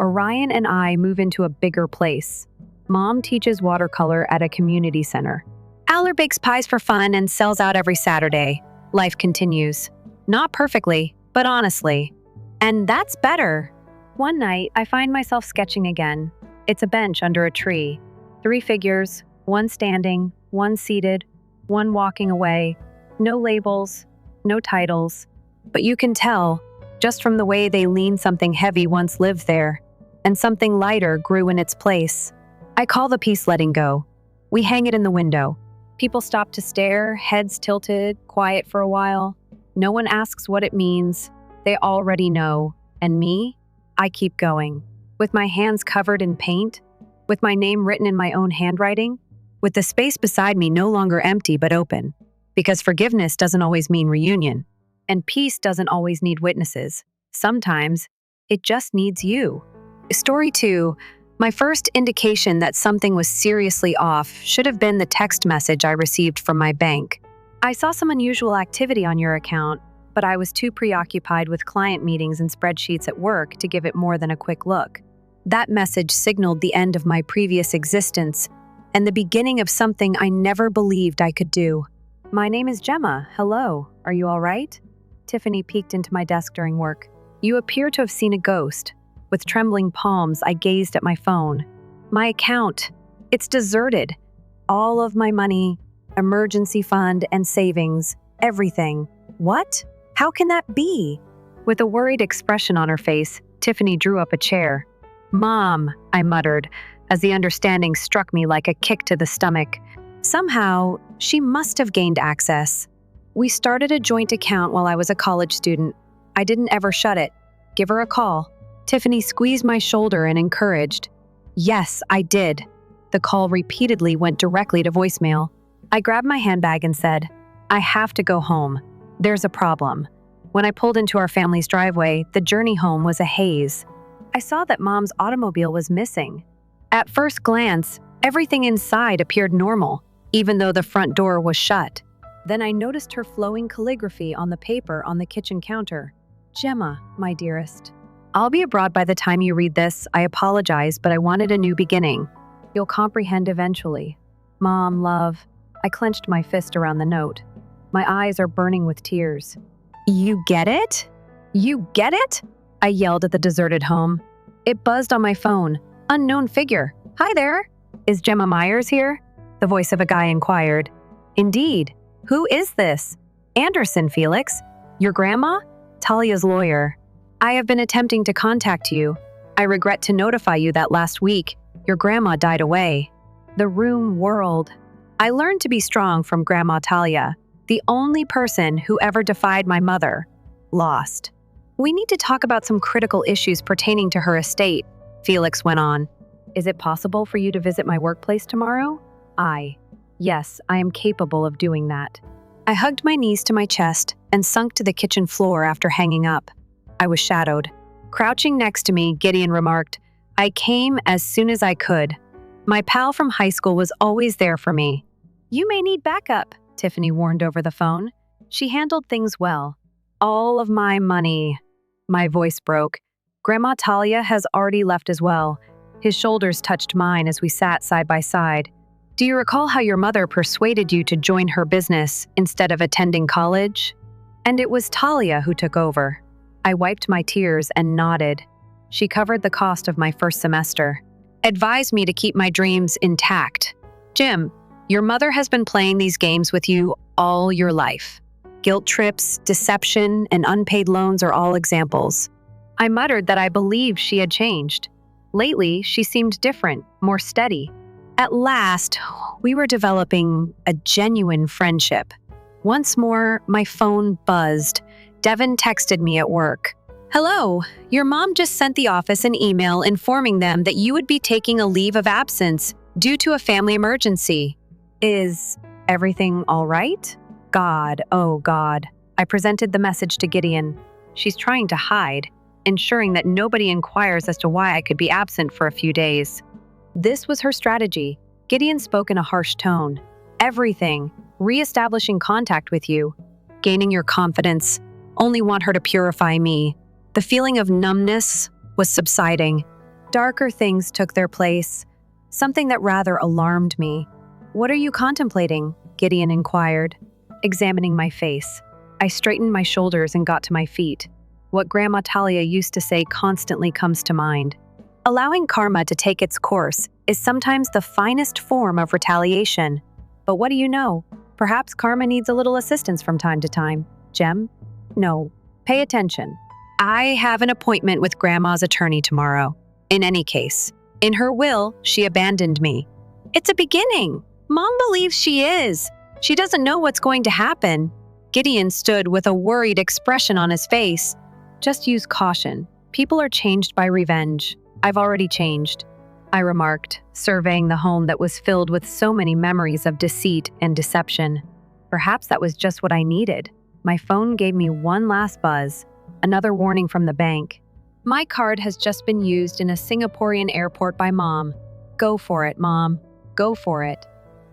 Orion and I move into a bigger place. Mom teaches watercolor at a community center. Aller bakes pies for fun and sells out every Saturday. Life continues. Not perfectly, but honestly. And that's better. One night, I find myself sketching again. It's a bench under a tree. 3 figures, one standing, one seated, one walking away. No labels, no titles. But you can tell, just from the way they lean, something heavy once lived there, and something lighter grew in its place. I call the piece Letting Go. We hang it in the window. People stop to stare, heads tilted, quiet for a while. No one asks what it means. They already know. And me? I keep going. With my hands covered in paint, with my name written in my own handwriting, with the space beside me no longer empty but open. Because forgiveness doesn't always mean reunion. And peace doesn't always need witnesses. Sometimes, it just needs you. Story 2. My first indication that something was seriously off should have been the text message I received from my bank. "I saw some unusual activity on your account, but I was too preoccupied with client meetings and spreadsheets at work to give it more than a quick look." That message signaled the end of my previous existence and the beginning of something I never believed I could do. "My name is Gemma. Hello. Are you all right?" Tiffany peeked into my desk during work. "You appear to have seen a ghost." With trembling palms, I gazed at my phone. My account. It's deserted. All of my money, emergency fund and savings, everything. What? How can that be? With a worried expression on her face, Tiffany drew up a chair. "Mom," I muttered, as the understanding struck me like a kick to the stomach. Somehow, she must have gained access. We started a joint account while I was a college student. I didn't ever shut it. Give her a call. Tiffany squeezed my shoulder and encouraged. Yes, I did. The call repeatedly went directly to voicemail. I grabbed my handbag and said, I have to go home. There's a problem. When I pulled into our family's driveway, the journey home was a haze. I saw that Mom's automobile was missing. At first glance, everything inside appeared normal, even though the front door was shut. Then I noticed her flowing calligraphy on the paper on the kitchen counter. Gemma, my dearest. I'll be abroad by the time you read this. I apologize, but I wanted a new beginning. You'll comprehend eventually. Mom, love. I clenched my fist around the note. My eyes are burning with tears. You get it? You get it? I yelled at the deserted home. It buzzed on my phone. Unknown figure. Hi there. Is Gemma Myers here? The voice of a guy inquired. Indeed. Who is this? Anderson, Felix. Your grandma? Talia's lawyer. I have been attempting to contact you. I regret to notify you that last week, your grandma died away. The room whirled. I learned to be strong from Grandma Talia, the only person who ever defied my mother. Lost. We need to talk about some critical issues pertaining to her estate, Felix went on. Is it possible for you to visit my workplace tomorrow? Yes, I am capable of doing that. I hugged my knees to my chest and sunk to the kitchen floor after hanging up. I was shadowed. Crouching next to me, Gideon remarked, I came as soon as I could. My pal from high school was always there for me. You may need backup, Tiffany warned over the phone. She handled things well. All of my money. My voice broke. Grandma Talia has already left as well. His shoulders touched mine as we sat side by side. Do you recall how your mother persuaded you to join her business instead of attending college? And it was Talia who took over. I wiped my tears and nodded. She covered the cost of my first semester. Advised me to keep my dreams intact. Jim, your mother has been playing these games with you all your life. Guilt trips, deception, and unpaid loans are all examples. I muttered that I believed she had changed. Lately, she seemed different, more steady. At last, we were developing a genuine friendship. Once more, my phone buzzed. Devin texted me at work. Hello, your mom just sent the office an email informing them that you would be taking a leave of absence due to a family emergency. Is everything all right? God, oh God. I presented the message to Gideon. She's trying to hide, ensuring that nobody inquires as to why I could be absent for a few days. This was her strategy. Gideon spoke in a harsh tone. Everything, re-establishing contact with you, gaining your confidence, only want her to purify me. The feeling of numbness was subsiding. Darker things took their place, something that rather alarmed me. What are you contemplating? Gideon inquired, examining my face. I straightened my shoulders and got to my feet. What Grandma Talia used to say constantly comes to mind. Allowing karma to take its course is sometimes the finest form of retaliation. But what do you know? Perhaps karma needs a little assistance from time to time. Jem? No. Pay attention. I have an appointment with Grandma's attorney tomorrow. In any case, in her will, she abandoned me. It's a beginning. Mom believes she is. She doesn't know what's going to happen. Gideon stood with a worried expression on his face. Just use caution. People are changed by revenge. I've already changed, I remarked, surveying the home that was filled with so many memories of deceit and deception. Perhaps that was just what I needed. My phone gave me one last buzz, another warning from the bank. My card has just been used in a Singaporean airport by Mom. Go for it, Mom. Go for it.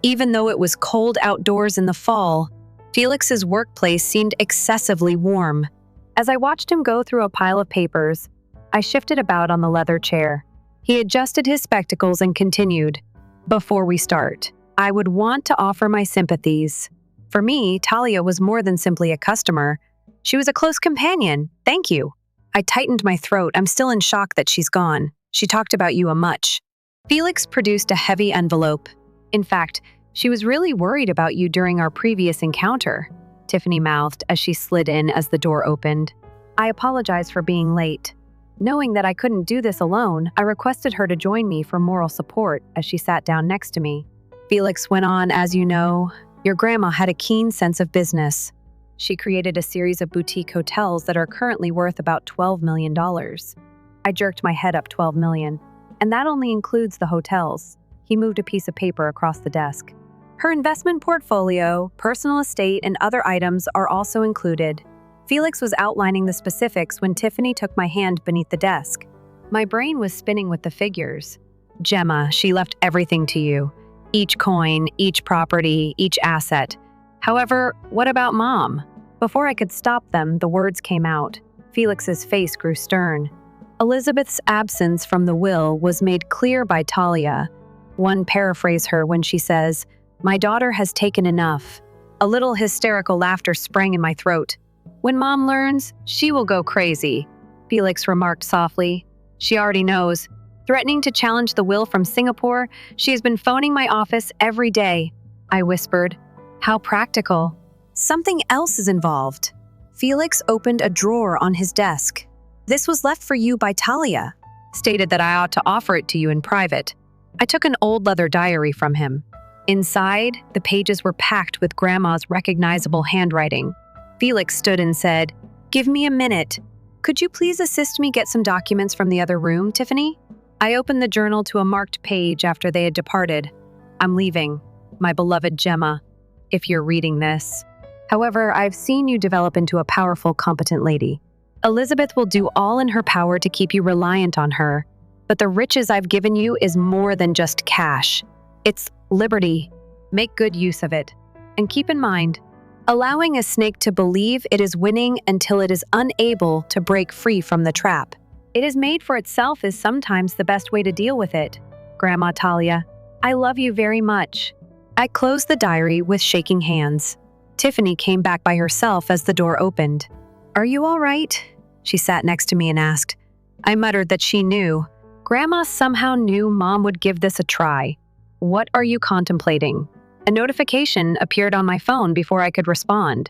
Even though it was cold outdoors in the fall, Felix's workplace seemed excessively warm. As I watched him go through a pile of papers, I shifted about on the leather chair. He adjusted his spectacles and continued. Before we start, I would want to offer my sympathies. For me, Talia was more than simply a customer. She was a close companion. Thank you. I tightened my throat. I'm still in shock that she's gone. She talked about you a much. Felix produced a heavy envelope. In fact, she was really worried about you during our previous encounter, Tiffany mouthed as she slid in as the door opened. I apologize for being late. Knowing that I couldn't do this alone, I requested her to join me for moral support as she sat down next to me. Felix went on, as you know, your grandma had a keen sense of business. She created a series of boutique hotels that are currently worth about $12 million. I jerked my head up. $12 million. And that only includes the hotels. He moved a piece of paper across the desk. Her investment portfolio, personal estate, and other items are also included. Felix was outlining the specifics when Tiffany took my hand beneath the desk. My brain was spinning with the figures. Gemma, she left everything to you. Each coin, each property, each asset. However, what about Mom? Before I could stop them, the words came out. Felix's face grew stern. Elizabeth's absence from the will was made clear by Talia. One paraphrase her when she says, "My daughter has taken enough." A little hysterical laughter sprang in my throat. "When Mom learns, she will go crazy," Felix remarked softly. "She already knows. Threatening to challenge the will from Singapore, she has been phoning my office every day," I whispered. "How practical." "Something else is involved." Felix opened a drawer on his desk. "This was left for you by Talia. Stated that I ought to offer it to you in private." I took an old leather diary from him. Inside, the pages were packed with Grandma's recognizable handwriting. Felix stood and said, "Give me a minute. Could you please assist me get some documents from the other room, Tiffany?" I opened the journal to a marked page after they had departed. "I'm leaving, my beloved Gemma, if you're reading this. However, I've seen you develop into a powerful, competent lady. Elizabeth will do all in her power to keep you reliant on her, but the riches I've given you is more than just cash. It's liberty. Make good use of it. And keep in mind, allowing a snake to believe it is winning until it is unable to break free from the trap. It is made for itself is sometimes the best way to deal with it. Grandma Talia, I love you very much." I closed the diary with shaking hands. Tiffany came back by herself as the door opened. "Are you all right?" She sat next to me and asked. I muttered that she knew. Grandma somehow knew Mom would give this a try. "What are you contemplating?" A notification appeared on my phone before I could respond.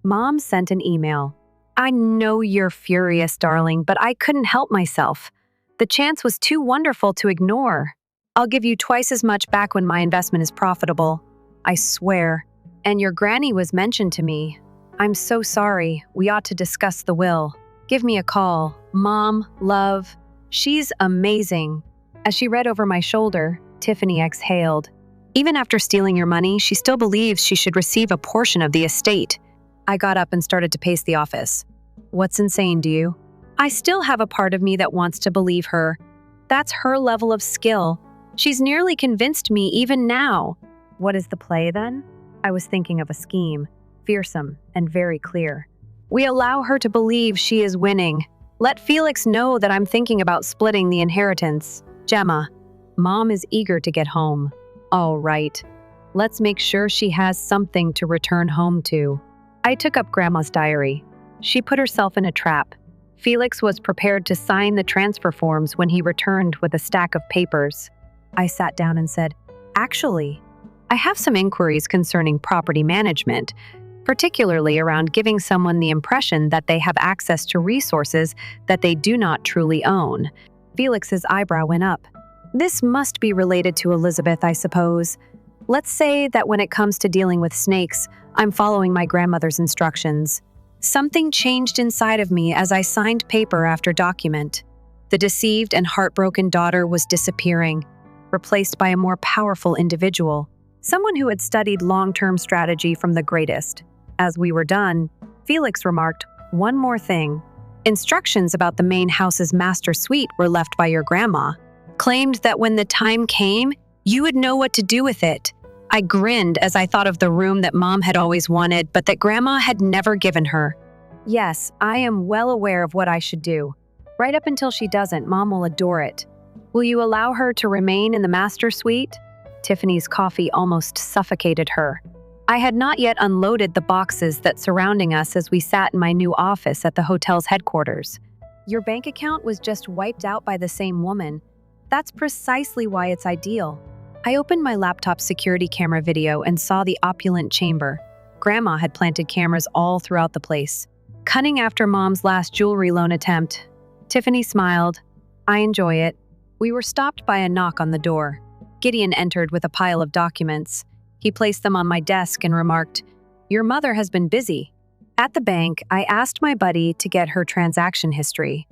Mom sent an email. "I know you're furious, darling, but I couldn't help myself. The chance was too wonderful to ignore. I'll give you twice as much back when my investment is profitable. I swear. And your granny was mentioned to me. I'm so sorry. We ought to discuss the will. Give me a call. Mom, love. She's amazing." As she read over my shoulder, Tiffany exhaled. "Even after stealing your money, she still believes she should receive a portion of the estate." I got up and started to pace the office. "What's insane, do you?" I still have a part of me that wants to believe her. That's her level of skill. She's nearly convinced me even now. What is the play then? I was thinking of a scheme, fearsome and very clear. We allow her to believe she is winning. Let Felix know that I'm thinking about splitting the inheritance. Gemma, Mom is eager to get home. All right. Let's make sure she has something to return home to. I took up Grandma's diary. She put herself in a trap. Felix was prepared to sign the transfer forms when he returned with a stack of papers. I sat down and said, "Actually, I have some inquiries concerning property management, particularly around giving someone the impression that they have access to resources that they do not truly own." Felix's eyebrow went up. "This must be related to Elizabeth, I suppose. Let's say that when it comes to dealing with snakes, I'm following my grandmother's instructions. Something changed inside of me as I signed paper after document. The deceived and heartbroken daughter was disappearing, replaced by a more powerful individual, someone who had studied long-term strategy from the greatest. As we were done, Felix remarked, "One more thing. Instructions about the main house's master suite were left by your grandma. Claimed that when the time came, you would know what to do with it." I grinned as I thought of the room that Mom had always wanted, but that Grandma had never given her. "Yes, I am well aware of what I should do. Right up until she doesn't, Mom will adore it. Will you allow her to remain in the master suite?" Tiffany's coffee almost suffocated her. I had not yet unloaded the boxes that surrounding us as we sat in my new office at the hotel's headquarters. "Your bank account was just wiped out by the same woman. That's precisely why it's ideal." I opened my laptop's security camera video and saw the opulent chamber. Grandma had planted cameras all throughout the place, cunning after Mom's last jewelry loan attempt. Tiffany smiled. "I enjoy it." We were stopped by a knock on the door. Gideon entered with a pile of documents. He placed them on my desk and remarked, "Your mother has been busy." At the bank, I asked my buddy to get her transaction history.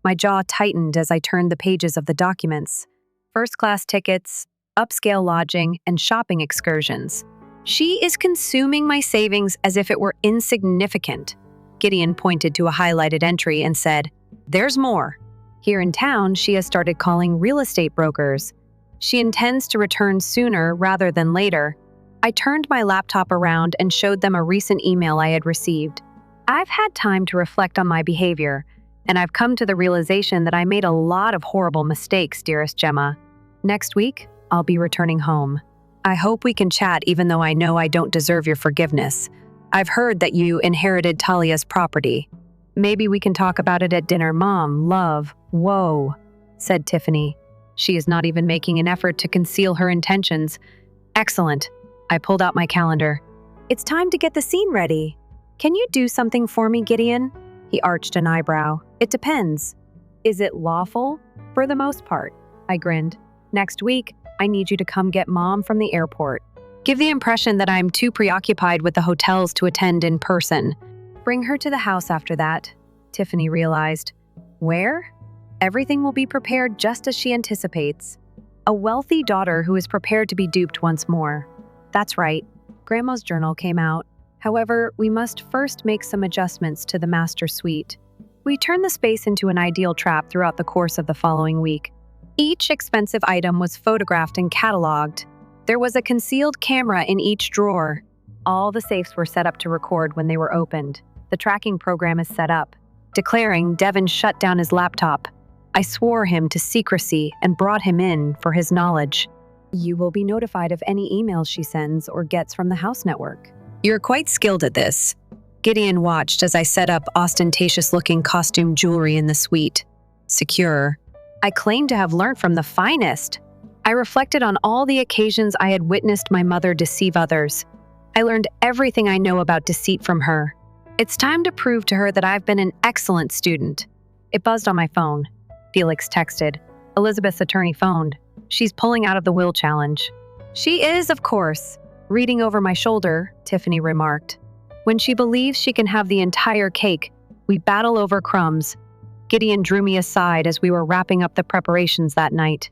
My jaw tightened as I turned the pages of the documents. First-class tickets, upscale lodging, and shopping excursions. She is consuming my savings as if it were insignificant. Gideon pointed to a highlighted entry and said, "There's more." Here in town, she has started calling real estate brokers. She intends to return sooner rather than later. I turned my laptop around and showed them a recent email I had received. I've had time to reflect on my behavior, and I've come to the realization that I made a lot of horrible mistakes, dearest Gemma. Next week, I'll be returning home. I hope we can chat even though I know I don't deserve your forgiveness. I've heard that you inherited Talia's property. Maybe we can talk about it at dinner, Mom, love. Whoa, said Tiffany. She is not even making an effort to conceal her intentions. Excellent. I pulled out my calendar. It's time to get the scene ready. Can you do something for me, Gideon? He arched an eyebrow. It depends. Is it lawful? For the most part. I grinned. Next week, I need you to come get Mom from the airport. Give the impression that I'm too preoccupied with the hotels to attend in person. Bring her to the house after that, Tiffany realized. Where? Everything will be prepared just as she anticipates. A wealthy daughter who is prepared to be duped once more. That's right. Grandma's journal came out. However, we must first make some adjustments to the master suite. We turned the space into an ideal trap throughout the course of the following week. Each expensive item was photographed and cataloged. There was a concealed camera in each drawer. All the safes were set up to record when they were opened. The tracking program is set up. Declaring, Devin shut down his laptop. I swore him to secrecy and brought him in for his knowledge. You will be notified of any emails she sends or gets from the house network. You're quite skilled at this. Gideon watched as I set up ostentatious-looking costume jewelry in the suite. Secure. I claimed to have learned from the finest. I reflected on all the occasions I had witnessed my mother deceive others. I learned everything I know about deceit from her. It's time to prove to her that I've been an excellent student. It buzzed on my phone. Felix texted. Elizabeth's attorney phoned. She's pulling out of the will challenge. She is, of course. Reading over my shoulder, Tiffany remarked. When she believes she can have the entire cake, we battle over crumbs. Gideon drew me aside as we were wrapping up the preparations that night.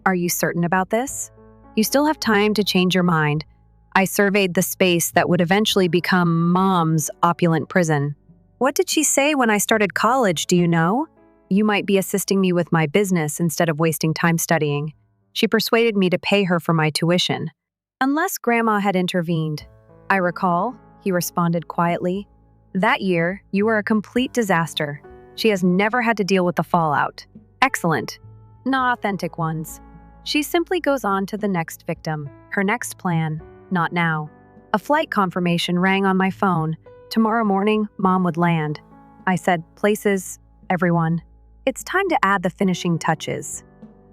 Are you certain about this? You still have time to change your mind. I surveyed the space that would eventually become Mom's opulent prison. What did she say when I started college, do you know? You might be assisting me with my business instead of wasting time studying. She persuaded me to pay her for my tuition. Unless Grandma had intervened. I recall, he responded quietly. That year, you were a complete disaster. She has never had to deal with the fallout. Excellent. Not authentic ones. She simply goes on to the next victim, her next plan. Not now. A flight confirmation rang on my phone. Tomorrow morning, Mom would land. I said, places, everyone. It's time to add the finishing touches.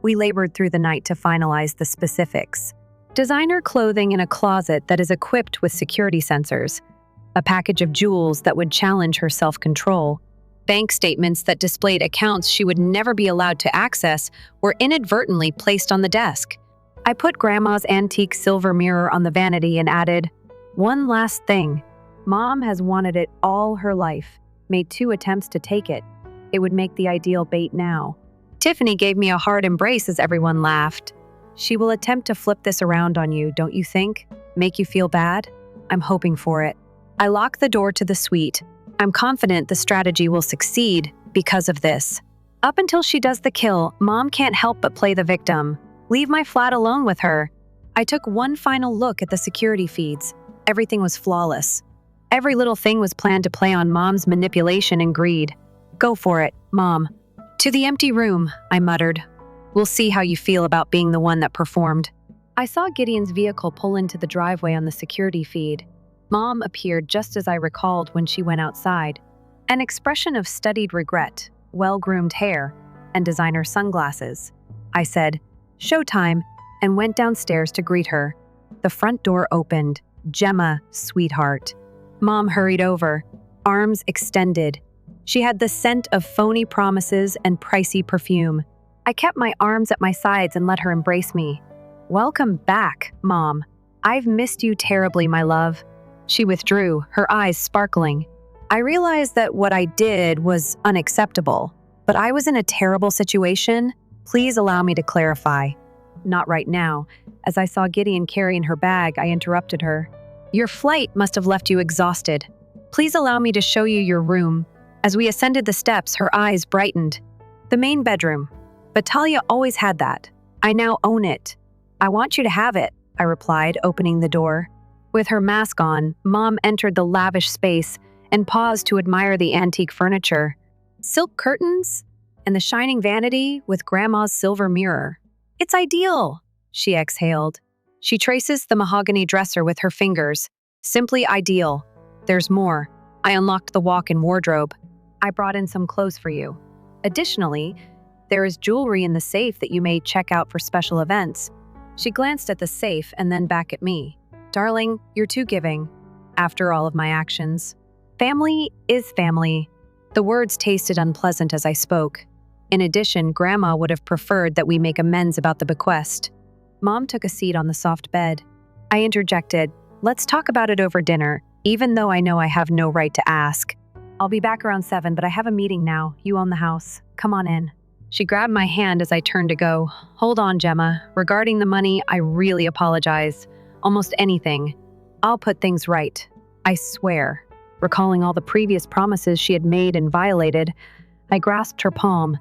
We labored through the night to finalize the specifics. Designer clothing in a closet that is equipped with security sensors. A package of jewels that would challenge her self-control. Bank statements that displayed accounts she would never be allowed to access were inadvertently placed on the desk. I put Grandma's antique silver mirror on the vanity and added, one last thing. Mom has wanted it all her life, made 2 attempts to take it. It would make the ideal bait now. Tiffany gave me a hard embrace as everyone laughed. She will attempt to flip this around on you, don't you think? Make you feel bad? I'm hoping for it. I lock the door to the suite. I'm confident the strategy will succeed because of this. Up until she does the kill, Mom can't help but play the victim. Leave my flat alone with her. I took one final look at the security feeds. Everything was flawless. Every little thing was planned to play on Mom's manipulation and greed. Go for it, Mom. To the empty room, I muttered. We'll see how you feel about being the one that performed. I saw Gideon's vehicle pull into the driveway on the security feed. Mom appeared just as I recalled when she went outside. An expression of studied regret, well-groomed hair, and designer sunglasses. I said, "Showtime," and went downstairs to greet her. The front door opened. Gemma, sweetheart. Mom hurried over, arms extended. She had the scent of phony promises and pricey perfume. I kept my arms at my sides and let her embrace me. Welcome back, Mom. I've missed you terribly, my love. She withdrew, her eyes sparkling. I realized that what I did was unacceptable, but I was in a terrible situation. Please allow me to clarify. Not right now. As I saw Gideon carrying her bag, I interrupted her. Your flight must have left you exhausted. Please allow me to show you your room." As we ascended the steps, her eyes brightened. "The main bedroom. But Talia always had that. I now own it. I want you to have it," I replied, opening the door. With her mask on, Mom entered the lavish space and paused to admire the antique furniture. Silk curtains and the shining vanity with Grandma's silver mirror. "It's ideal," she exhaled. She traces the mahogany dresser with her fingers. "Simply ideal. There's more. I unlocked the walk-in wardrobe. I brought in some clothes for you. Additionally, there is jewelry in the safe that you may check out for special events." She glanced at the safe and then back at me. "Darling, you're too giving. After all of my actions. Family is family." The words tasted unpleasant as I spoke. In addition, Grandma would have preferred that we make amends about the bequest. Mom took a seat on the soft bed. I interjected, "Let's talk about it over dinner, even though I know I have no right to ask. I'll be back around 7, but I have a meeting now. You own the house. Come on in." She grabbed my hand as I turned to go. "Hold on, Gemma. Regarding the money, I really apologize. Almost anything. I'll put things right. I swear." Recalling all the previous promises she had made and violated, I grasped her palm.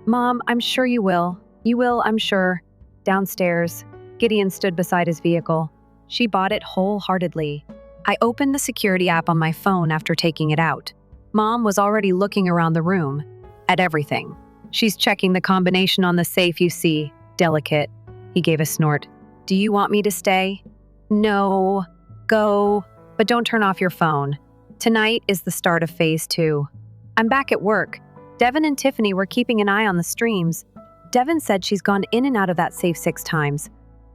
"Mom, I'm sure you will. You will, I'm sure." Downstairs, Gideon stood beside his vehicle. She bought it wholeheartedly. I opened the security app on my phone after taking it out. Mom was already looking around the room, at everything. "She's checking the combination on the safe, you see. Delicate." He gave a snort. "Do you want me to stay?" "No. Go. But don't turn off your phone. Tonight is the start of phase 2. I'm back at work. Devin and Tiffany were keeping an eye on the streams. Devin said she's gone in and out of that safe 6 times.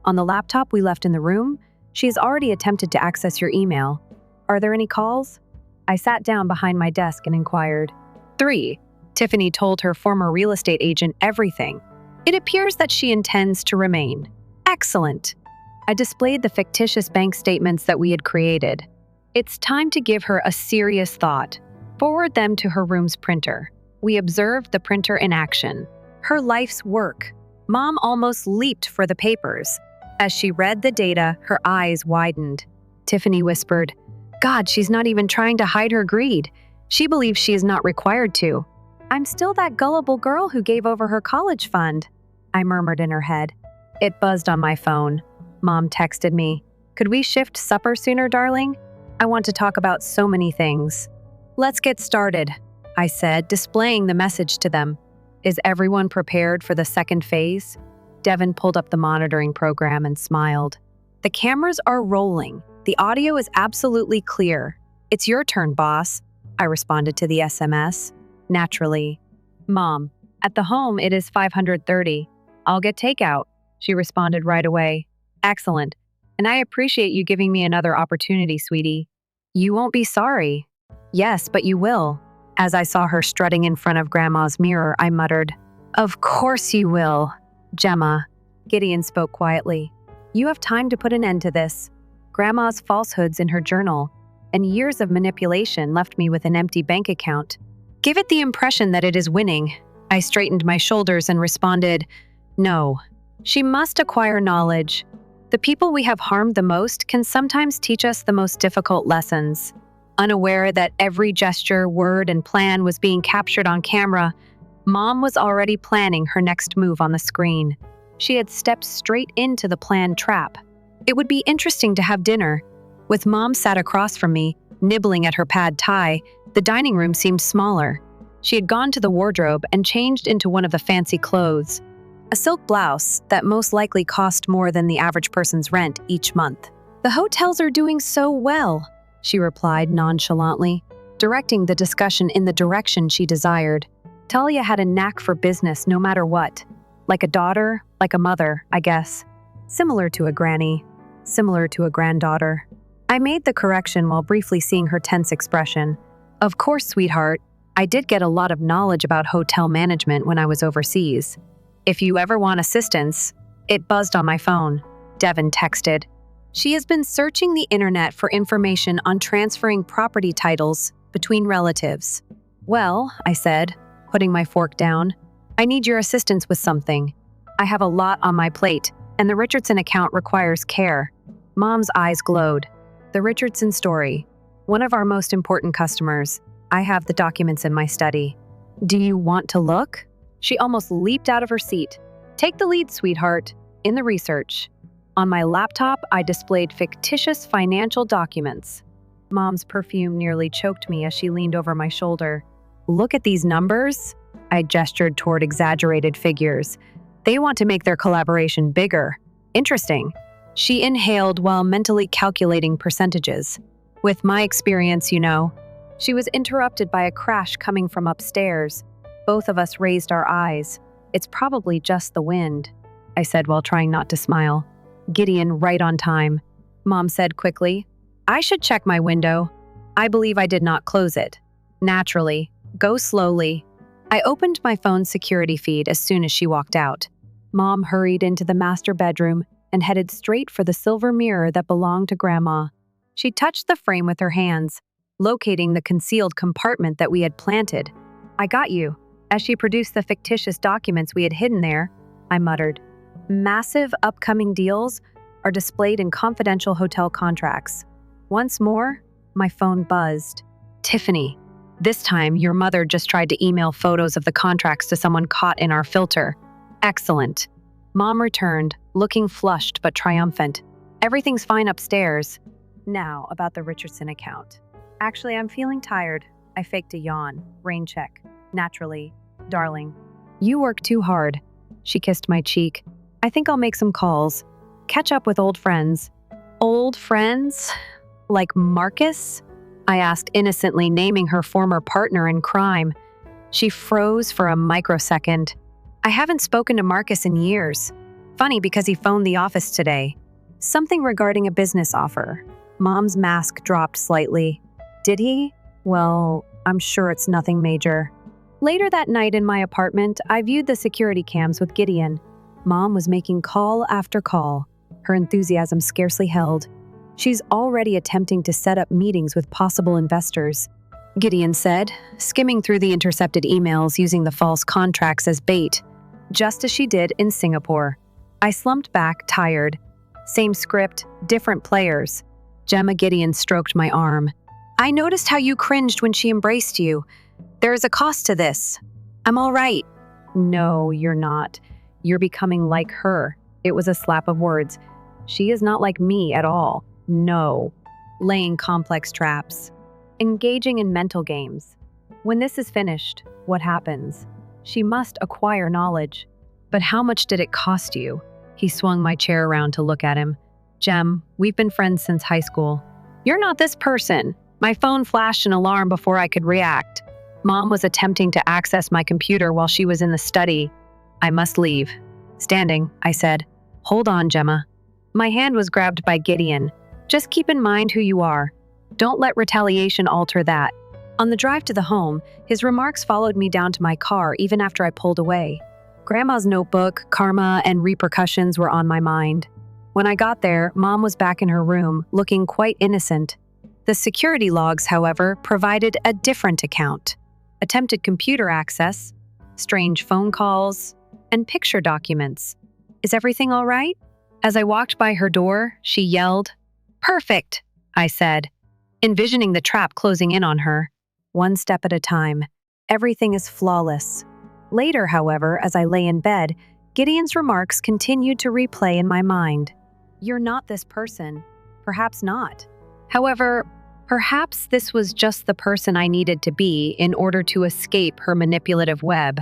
On the laptop we left in the room, she has already attempted to access your email. Are there any calls?" I sat down behind my desk and inquired. 3. Tiffany told her former real estate agent everything. It appears that she intends to remain. Excellent. I displayed the fictitious bank statements that we had created. It's time to give her a serious thought. Forward them to her room's printer. We observed the printer in action. Her life's work. Mom almost leaped for the papers. As she read the data, her eyes widened. Tiffany whispered, "God, she's not even trying to hide her greed. She believes she is not required to." "I'm still that gullible girl who gave over her college fund," I murmured in her head. It buzzed on my phone. Mom texted me, "Could we shift supper sooner, darling? I want to talk about so many things." "Let's get started," I said, displaying the message to them. "Is everyone prepared for the second phase?" Devin pulled up the monitoring program and smiled. "The cameras are rolling. The audio is absolutely clear. It's your turn, boss," I responded to the SMS. Naturally. "Mom, at the home it is 530. I'll get takeout," she responded right away. "Excellent. And I appreciate you giving me another opportunity, sweetie." "You won't be sorry." "Yes, but you will." As I saw her strutting in front of Grandma's mirror, I muttered, "Of course you will, Gemma." Gideon spoke quietly. "You have time to put an end to this. Grandma's falsehoods in her journal and years of manipulation left me with an empty bank account. Give it the impression that it is winning." I straightened my shoulders and responded, "No. She must acquire knowledge. The people we have harmed the most can sometimes teach us the most difficult lessons." Unaware that every gesture, word, and plan was being captured on camera, Mom was already planning her next move on the screen. She had stepped straight into the planned trap. It would be interesting to have dinner. With Mom sat across from me, nibbling at her pad thai, the dining room seemed smaller. She had gone to the wardrobe and changed into one of the fancy clothes. A silk blouse that most likely cost more than the average person's rent each month. "The hotels are doing so well," she replied nonchalantly, directing the discussion in the direction she desired. Talia had a knack for business no matter what. Like a daughter, like a mother, I guess. Similar to a granny, similar to a granddaughter. I made the correction while briefly seeing her tense expression. "Of course, sweetheart, I did get a lot of knowledge about hotel management when I was overseas. If you ever want assistance..." It buzzed on my phone. Devin texted, "She has been searching the internet for information on transferring property titles between relatives." "Well," I said, putting my fork down, "I need your assistance with something. I have a lot on my plate, and the Richardson account requires care." Mom's eyes glowed. The Richardson story. One of our most important customers. I have the documents in my study. Do you want to look? She almost leaped out of her seat. Take the lead, sweetheart. In the research. On my laptop, I displayed fictitious financial documents. Mom's perfume nearly choked me as she leaned over my shoulder. Look at these numbers. I gestured toward exaggerated figures. They want to make their collaboration bigger. Interesting. She inhaled while mentally calculating percentages. With my experience, you know. She was interrupted by a crash coming from upstairs. Both of us raised our eyes. It's probably just the wind, I said while trying not to smile. Gideon, right on time. Mom said quickly. I should check my window. I believe I did not close it. Naturally. Go slowly. I opened my phone's security feed as soon as she walked out. Mom hurried into the master bedroom and headed straight for the silver mirror that belonged to Grandma. She touched the frame with her hands, locating the concealed compartment that we had planted. I got you. As she produced the fictitious documents we had hidden there, I muttered. Massive upcoming deals are displayed in confidential hotel contracts. Once more, my phone buzzed. Tiffany, this time your mother just tried to email photos of the contracts to someone caught in our filter. Excellent. Mom returned, looking flushed but triumphant. Everything's fine upstairs. Now, about the Richardson account. Actually, I'm feeling tired. I faked a yawn. Rain check. Naturally. Darling. You work too hard. She kissed my cheek. I think I'll make some calls. Catch up with old friends. Old friends? Like Marcus? I asked innocently, naming her former partner in crime. She froze for a microsecond. I haven't spoken to Marcus in years. Funny because he phoned the office today. Something regarding a business offer. Mom's mask dropped slightly. Did he? Well, I'm sure it's nothing major. Later that night in my apartment, I viewed the security cams with Gideon. Mom was making call after call. Her enthusiasm scarcely held. She's already attempting to set up meetings with possible investors, Gideon said, skimming through the intercepted emails using the false contracts as bait, just as she did in Singapore. I slumped back, tired. Same script, different players. Gemma Gideon stroked my arm. I noticed how you cringed when she embraced you. There is a cost to this. I'm all right. No, you're not. You're becoming like her. It was a slap of words. She is not like me at all. No. Laying complex traps. Engaging in mental games. When this is finished, what happens? She must acquire knowledge. But how much did it cost you? He swung my chair around to look at him. Gem, we've been friends since high school. You're not this person. My phone flashed an alarm before I could react. Mom was attempting to access my computer while she was in the study. I must leave. Standing, I said, Hold on, Gemma. My hand was grabbed by Gideon. Just keep in mind who you are. Don't let retaliation alter that. On the drive to the home, his remarks followed me down to my car even after I pulled away. Grandma's notebook, karma, and repercussions were on my mind. When I got there, Mom was back in her room, looking quite innocent. The security logs, however, provided a different account. Attempted computer access, strange phone calls, and picture documents. Is everything all right? As I walked by her door, she yelled, Perfect, I said, envisioning the trap closing in on her. One step at a time. Everything is flawless. Later, however, as I lay in bed, Gideon's remarks continued to replay in my mind. You're not this person. Perhaps not. However, perhaps this was just the person I needed to be in order to escape her manipulative web.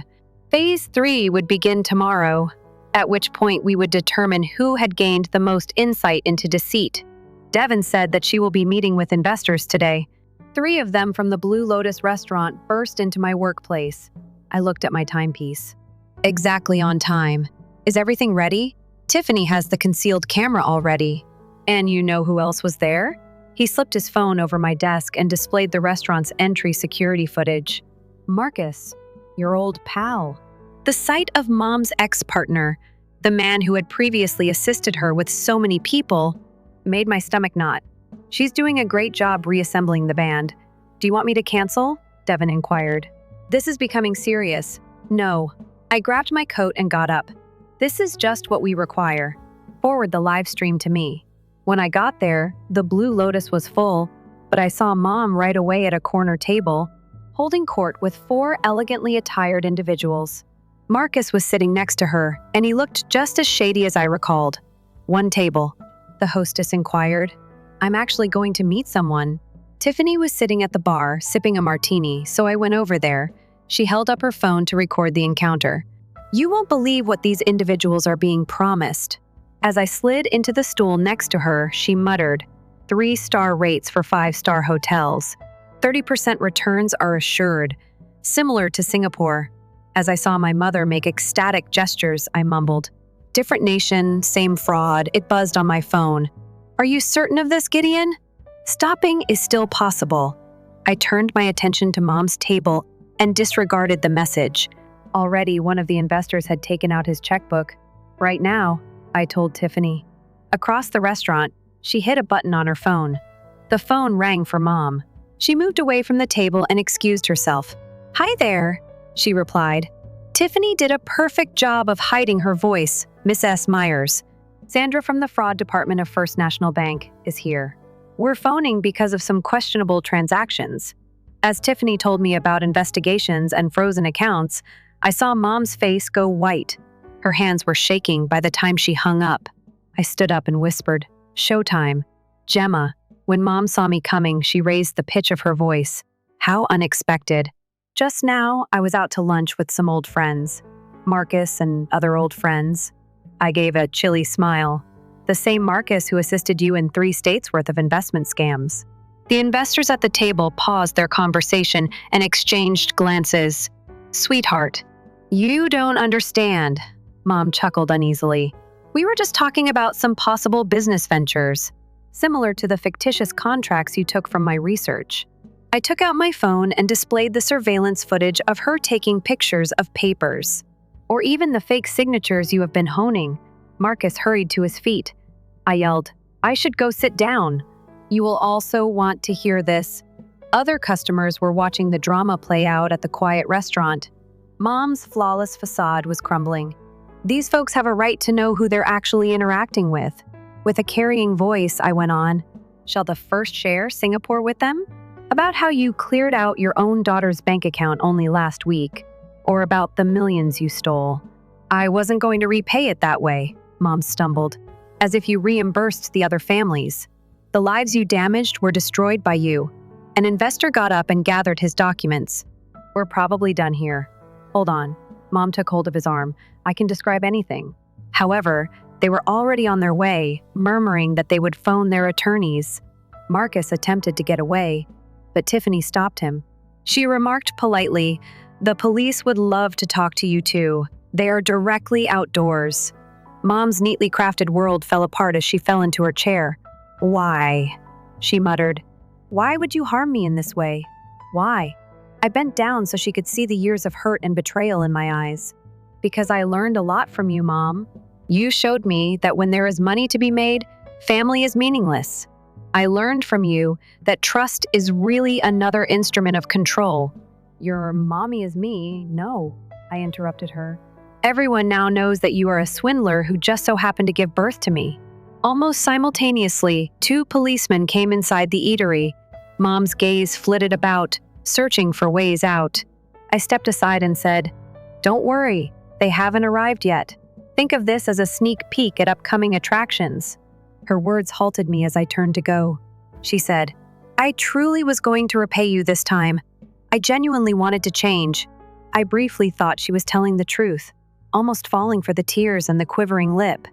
Phase 3 would begin tomorrow, at which point we would determine who had gained the most insight into deceit. Devin said that she will be meeting with investors today. 3 of them from the Blue Lotus restaurant burst into my workplace. I looked at my timepiece. Exactly on time. Is everything ready? Tiffany has the concealed camera already. And you know who else was there? He slipped his phone over my desk and displayed the restaurant's entry security footage. Marcus, your old pal. The sight of Mom's ex-partner, the man who had previously assisted her with so many people, made my stomach knot. She's doing a great job reassembling the band. Do you want me to cancel? Devin inquired. This is becoming serious. No. I grabbed my coat and got up. This is just what we require. Forward the live stream to me. When I got there, the Blue Lotus was full, but I saw Mom right away at a corner table, holding court with 4 elegantly attired individuals. Marcus was sitting next to her, and he looked just as shady as I recalled. "One table," the hostess inquired. "I'm actually going to meet someone." Tiffany was sitting at the bar, sipping a martini, so I went over there. She held up her phone to record the encounter. "You won't believe what these individuals are being promised." As I slid into the stool next to her, she muttered, 3-star rates for 5-star hotels. 30% returns are assured, similar to Singapore. As I saw my mother make ecstatic gestures, I mumbled, "Different nation, same fraud," it buzzed on my phone. "Are you certain of this, Gideon?" "Stopping is still possible." I turned my attention to Mom's table and disregarded the message. Already, one of the investors had taken out his checkbook. "Right now," I told Tiffany. Across the restaurant, she hit a button on her phone. The phone rang for Mom. She moved away from the table and excused herself. "Hi there," she replied. Tiffany did a perfect job of hiding her voice, Miss S. Myers. "Sandra from the fraud department of First National Bank is here. We're phoning because of some questionable transactions." As Tiffany told me about investigations and frozen accounts, I saw Mom's face go white. Her hands were shaking by the time she hung up. I stood up and whispered, "Showtime." "Gemma." When Mom saw me coming, she raised the pitch of her voice. How unexpected. "Just now, I was out to lunch with some old friends. Marcus and other old friends." I gave a chilly smile. "The same Marcus who assisted you in 3 states' worth of investment scams." The investors at the table paused their conversation and exchanged glances. "Sweetheart, you don't understand," Mom chuckled uneasily. "We were just talking about some possible business ventures, similar to the fictitious contracts you took from my research." I took out my phone and displayed the surveillance footage of her taking pictures of papers. "Or even the fake signatures you have been honing." Marcus hurried to his feet. I yelled, "I should go sit down." "You will also want to hear this." Other customers were watching the drama play out at the quiet restaurant. Mom's flawless facade was crumbling. "These folks have a right to know who they're actually interacting with." With a carrying voice, I went on, "Shall the first share Singapore with them? About how you cleared out your own daughter's bank account only last week, or about the millions you stole." "I wasn't going to repay it that way," Mom stumbled, "as if you reimbursed the other families. The lives you damaged were destroyed by you." An investor got up and gathered his documents. "We're probably done here. Hold on." Mom took hold of his arm. "I can describe anything." However, they were already on their way, murmuring that they would phone their attorneys. Marcus attempted to get away, but Tiffany stopped him. She remarked politely, "The police would love to talk to you too. They are directly outdoors." Mom's neatly crafted world fell apart as she fell into her chair. "Why?" she muttered. "Why would you harm me in this way? Why?" I bent down so she could see the years of hurt and betrayal in my eyes. "Because I learned a lot from you, Mom. You showed me that when there is money to be made, family is meaningless. I learned from you that trust is really another instrument of control." "Your mommy is me." "No," I interrupted her. "Everyone now knows that you are a swindler who just so happened to give birth to me." Almost simultaneously, 2 policemen came inside the eatery. Mom's gaze flitted about, searching for ways out. I stepped aside and said, "Don't worry, they haven't arrived yet. Think of this as a sneak peek at upcoming attractions." Her words halted me as I turned to go. She said, "I truly was going to repay you this time. I genuinely wanted to change." I briefly thought she was telling the truth, almost falling for the tears and the quivering lip.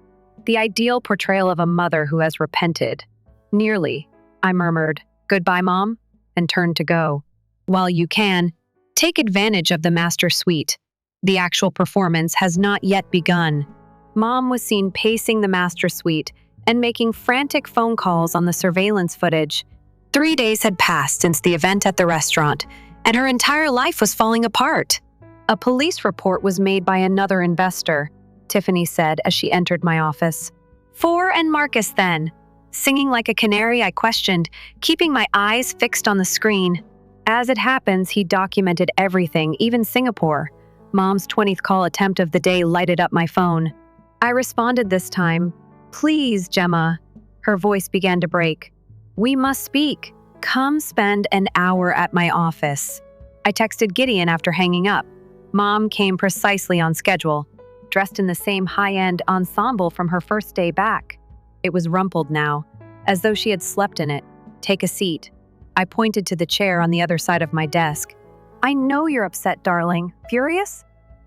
The ideal portrayal of a mother who has repented. "Nearly," I murmured, "Goodbye, Mom," and turned to go. "While you can, take advantage of the master suite. The actual performance has not yet begun." Mom was seen pacing the master suite and making frantic phone calls on the surveillance footage. 3 days had passed since the event at the restaurant, and her entire life was falling apart. A police report was made by another investor, Tiffany said as she entered my office. "4 and Marcus then." Singing like a canary, I questioned, keeping my eyes fixed on the screen. As it happens, he documented everything, even Singapore. Mom's 20th call attempt of the day lighted up my phone. I responded this time, "Please, Gemma." Her voice began to break. "We must speak. Come spend an hour at my office." I texted Gideon after hanging up. Mom came precisely on schedule, dressed in the same high-end ensemble from her first day back. It was rumpled now, as though she had slept in it. "Take a seat." I pointed to the chair on the other side of my desk. "I know you're upset, darling. Furious?"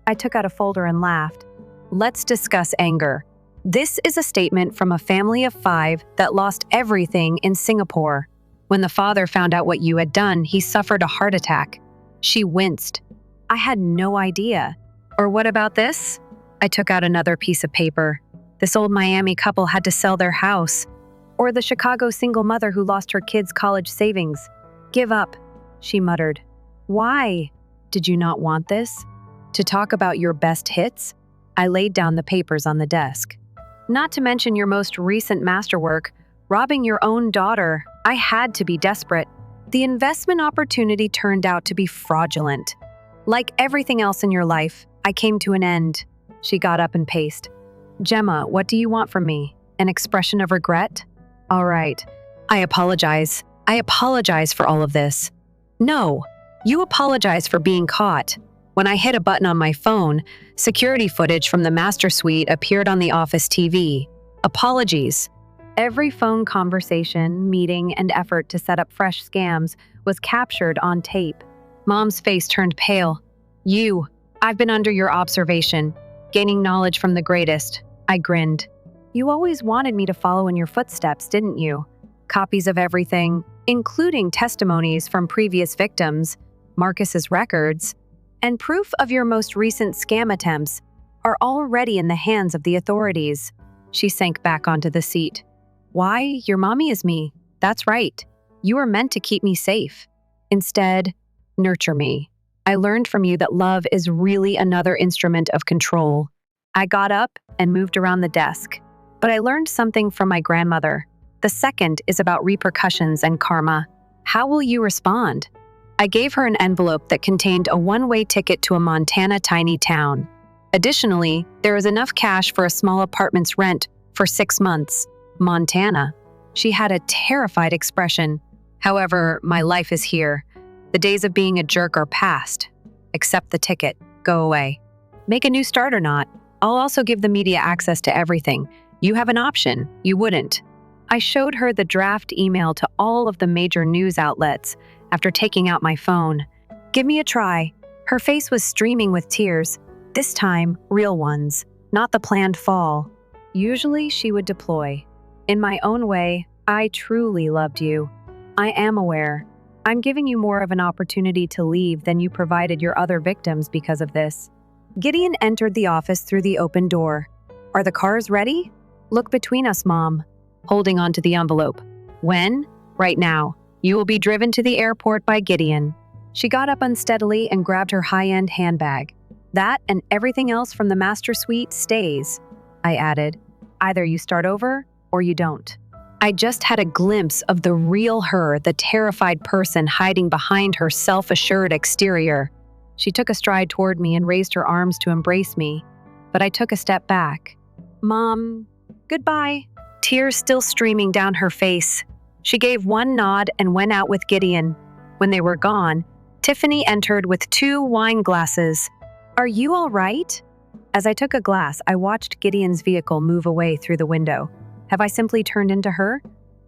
I took out a folder and laughed. "Let's discuss anger. This is a statement from a family of 5 that lost everything in Singapore. When the father found out what you had done, he suffered a heart attack." She winced. "I had no idea." "Or what about this?" I took out another piece of paper. "This old Miami couple had to sell their house." "Or the Chicago single mother who lost her kids' college savings." "Give up," she muttered. "Why? Did you not want this? To talk about your best hits?" I laid down the papers on the desk. "Not to mention your most recent masterwork, robbing your own daughter. I had to be desperate. The investment opportunity turned out to be fraudulent. Like everything else in your life, I came to an end." She got up and paced. "Gemma, what do you want from me? An expression of regret? All right. I apologize. I apologize for all of this." "No, you apologize for being caught." When I hit a button on my phone, security footage from the master suite appeared on the office TV. Apologies. Every phone conversation, meeting, and effort to set up fresh scams was captured on tape. Mom's face turned pale. I've been under your observation, gaining knowledge from the greatest." I grinned. "You always wanted me to follow in your footsteps, didn't you? Copies of everything, including testimonies from previous victims, Marcus's records, and proof of your most recent scam attempts are already in the hands of the authorities." She sank back onto the seat. "Why, your mommy is me. That's right. You were meant to keep me safe. Instead, nurture me. I learned from you that love is really another instrument of control." I got up and moved around the desk. "But I learned something from my grandmother. The second is about repercussions and karma. How will you respond?" I gave her an envelope that contained a one-way ticket to a Montana tiny town. Additionally, there is enough cash for a small apartment's rent for 6 months. Montana. She had a terrified expression. "However, my life is here. The days of being a jerk are past. Accept the ticket. Go away. Make a new start or not. I'll also give the media access to everything. You have an option. You wouldn't." I showed her the draft email to all of the major news outlets after taking out my phone. "Give me a try." Her face was streaming with tears, this time real ones, not the planned fall. Usually she would deploy. "In my own way, I truly loved you. I am aware. I'm giving you more of an opportunity to leave than you provided your other victims because of this." Gideon entered the office through the open door. "Are the cars ready?" "Look between us, Mom," holding onto the envelope. "When?" "Right now. You will be driven to the airport by Gideon." She got up unsteadily and grabbed her high-end handbag. "That and everything else from the master suite stays," I added. "Either you start over or you don't." I just had a glimpse of the real her, the terrified person hiding behind her self-assured exterior. She took a stride toward me and raised her arms to embrace me, but I took a step back. "Mom, goodbye." Tears still streaming down her face. She gave one nod and went out with Gideon. When they were gone, Tiffany entered with 2 wine glasses. "Are you all right?" As I took a glass, I watched Gideon's vehicle move away through the window. Have I simply turned into her?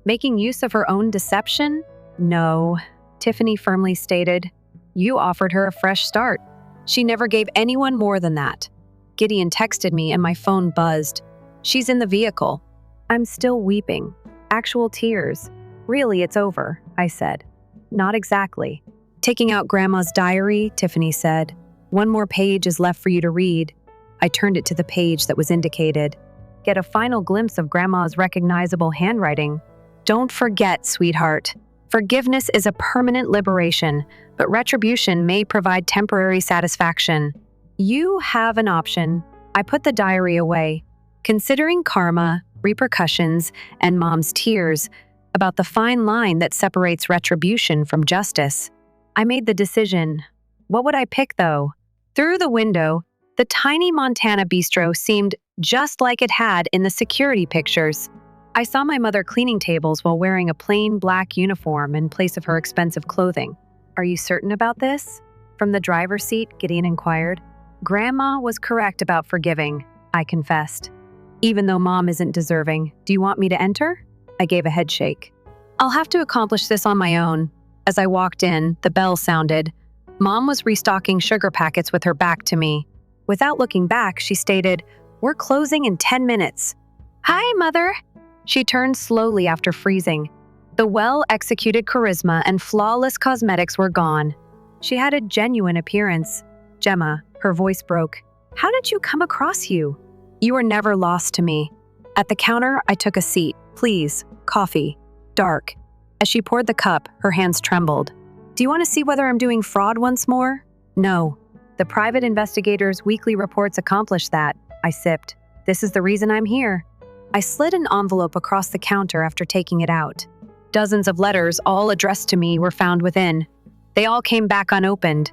Making use of her own deception? No, Tiffany firmly stated. You offered her a fresh start. She never gave anyone more than that. Gideon texted me and my phone buzzed. She's in the vehicle. I'm still weeping. Actual tears. Really, it's over, I said. Not exactly. Taking out Grandma's diary, Tiffany said. One more page is left for you to read. I turned it to the page that was indicated. Get a final glimpse of Grandma's recognizable handwriting. Don't forget, sweetheart. Forgiveness is a permanent liberation, but retribution may provide temporary satisfaction. You have an option. I put the diary away, considering karma, repercussions, and Mom's tears about the fine line that separates retribution from justice. I made the decision. What would I pick, though? Through the window, the tiny Montana bistro seemed just like it had in the security pictures. I saw my mother cleaning tables while wearing a plain black uniform in place of her expensive clothing. Are you certain about this? From the driver's seat, Gideon inquired. Grandma was correct about forgiving, I confessed. Even though Mom isn't deserving, do you want me to enter? I gave a head shake. I'll have to accomplish this on my own. As I walked in, the bell sounded. Mom was restocking sugar packets with her back to me. Without looking back, she stated, We're closing in 10 minutes. Hi, Mother. She turned slowly after freezing. The well-executed charisma and flawless cosmetics were gone. She had a genuine appearance. Gemma, her voice broke. How did you come across you? You were never lost to me. At the counter, I took a seat. Please, coffee. Dark. As she poured the cup, her hands trembled. Do you want to see whether I'm doing fraud once more? No. The private investigator's weekly reports accomplish that. I sipped. This is the reason I'm here. I slid an envelope across the counter after taking it out. Dozens of letters, all addressed to me, were found within. They all came back unopened.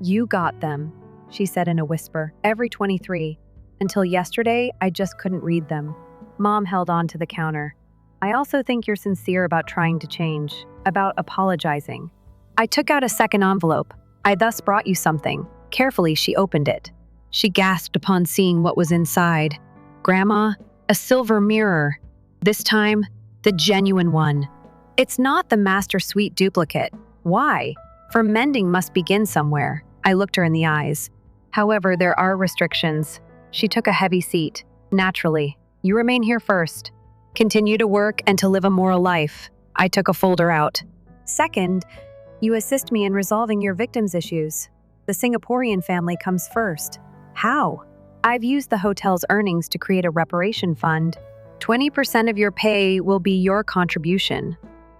You got them, she said in a whisper, every 23. Until yesterday, I just couldn't read them. Mom held on to the counter. I also think you're sincere about trying to change, about apologizing. I took out a second envelope. I thus brought you something. Carefully, she opened it. She gasped upon seeing what was inside. Grandma, a silver mirror. This time, the genuine one. It's not the Master Suite duplicate. Why? For mending must begin somewhere. I looked her in the eyes. However, there are restrictions. She took a heavy seat. Naturally, you remain here first. Continue to work and to live a moral life. I took a folder out. Second, you assist me in resolving your victims' issues. The Singaporean family comes first. How? I've used the hotel's earnings to create a reparation fund. 20% of your pay will be your contribution.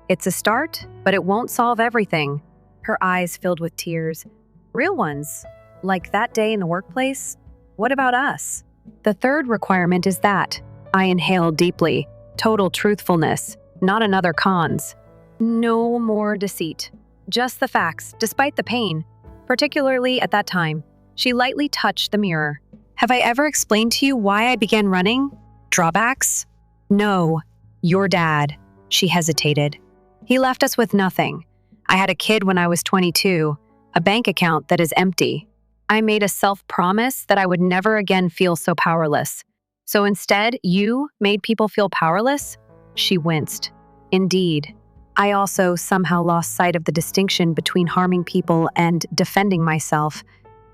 It's a start, but it won't solve everything. Her eyes filled with tears. Real ones. Like that day in the workplace? What about us? The third requirement is that. I inhaled deeply. Total truthfulness. Not another cons. No more deceit. Just the facts, despite the pain. Particularly at that time. She lightly touched the mirror. Have I ever explained to you why I began running? Drawbacks? No. Your dad. She hesitated. He left us with nothing. I had a kid when I was 22, a bank account that is empty. I made a self-promise that I would never again feel so powerless. So instead, you made people feel powerless? She winced. Indeed. I also somehow lost sight of the distinction between harming people and defending myself.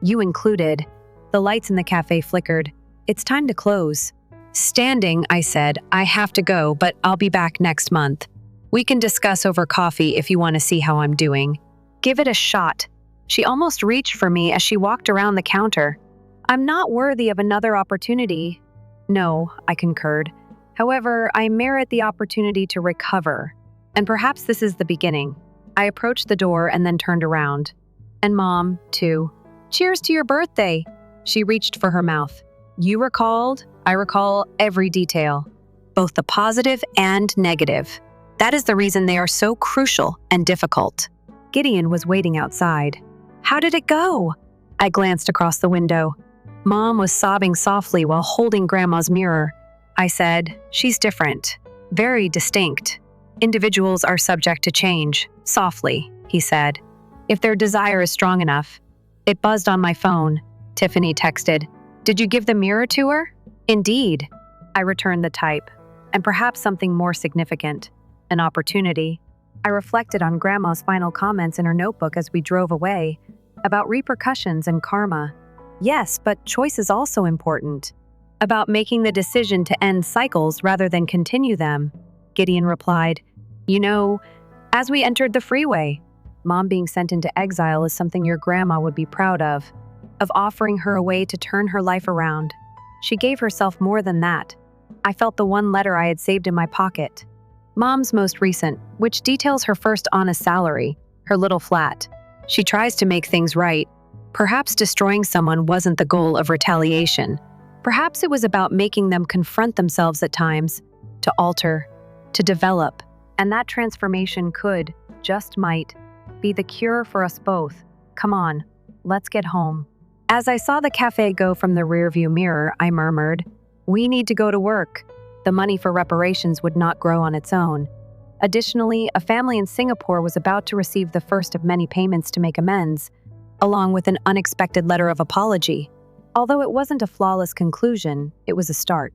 You included. The lights in the cafe flickered. It's time to close. Standing, I said, I have to go, but I'll be back next month. We can discuss over coffee if you want to see how I'm doing. Give it a shot. She almost reached for me as she walked around the counter. I'm not worthy of another opportunity. No, I concurred. However, I merit the opportunity to recover. And perhaps this is the beginning. I approached the door and then turned around. And Mom, too. Cheers to your birthday. She reached for her mouth. You recalled, I recall every detail, both the positive and negative. That is the reason they are so crucial and difficult. Gideon was waiting outside. How did it go? I glanced across the window. Mom was sobbing softly while holding Grandma's mirror. I said, she's different, very distinct. Individuals are subject to change, softly, he said. If their desire is strong enough. It buzzed on my phone. Tiffany texted, Did you give the mirror to her? Indeed. I returned the type, and perhaps something more significant, an opportunity. I reflected on Grandma's final comments in her notebook as we drove away, about repercussions and karma. Yes, but choice is also important. About making the decision to end cycles rather than continue them. Gideon replied, You know, as we entered the freeway, Mom being sent into exile is something your grandma would be proud of offering her a way to turn her life around. She gave herself more than that. I felt the one letter I had saved in my pocket. Mom's most recent, which details her first honest salary, her little flat. She tries to make things right. Perhaps destroying someone wasn't the goal of retaliation. Perhaps it was about making them confront themselves at times, to alter, to develop, and that transformation could, just might, be the cure for us both. Come on, let's get home. As I saw the cafe go from the rearview mirror, I murmured, We need to go to work. The money for reparations would not grow on its own. Additionally, a family in Singapore was about to receive the first of many payments to make amends, along with an unexpected letter of apology. Although it wasn't a flawless conclusion, it was a start.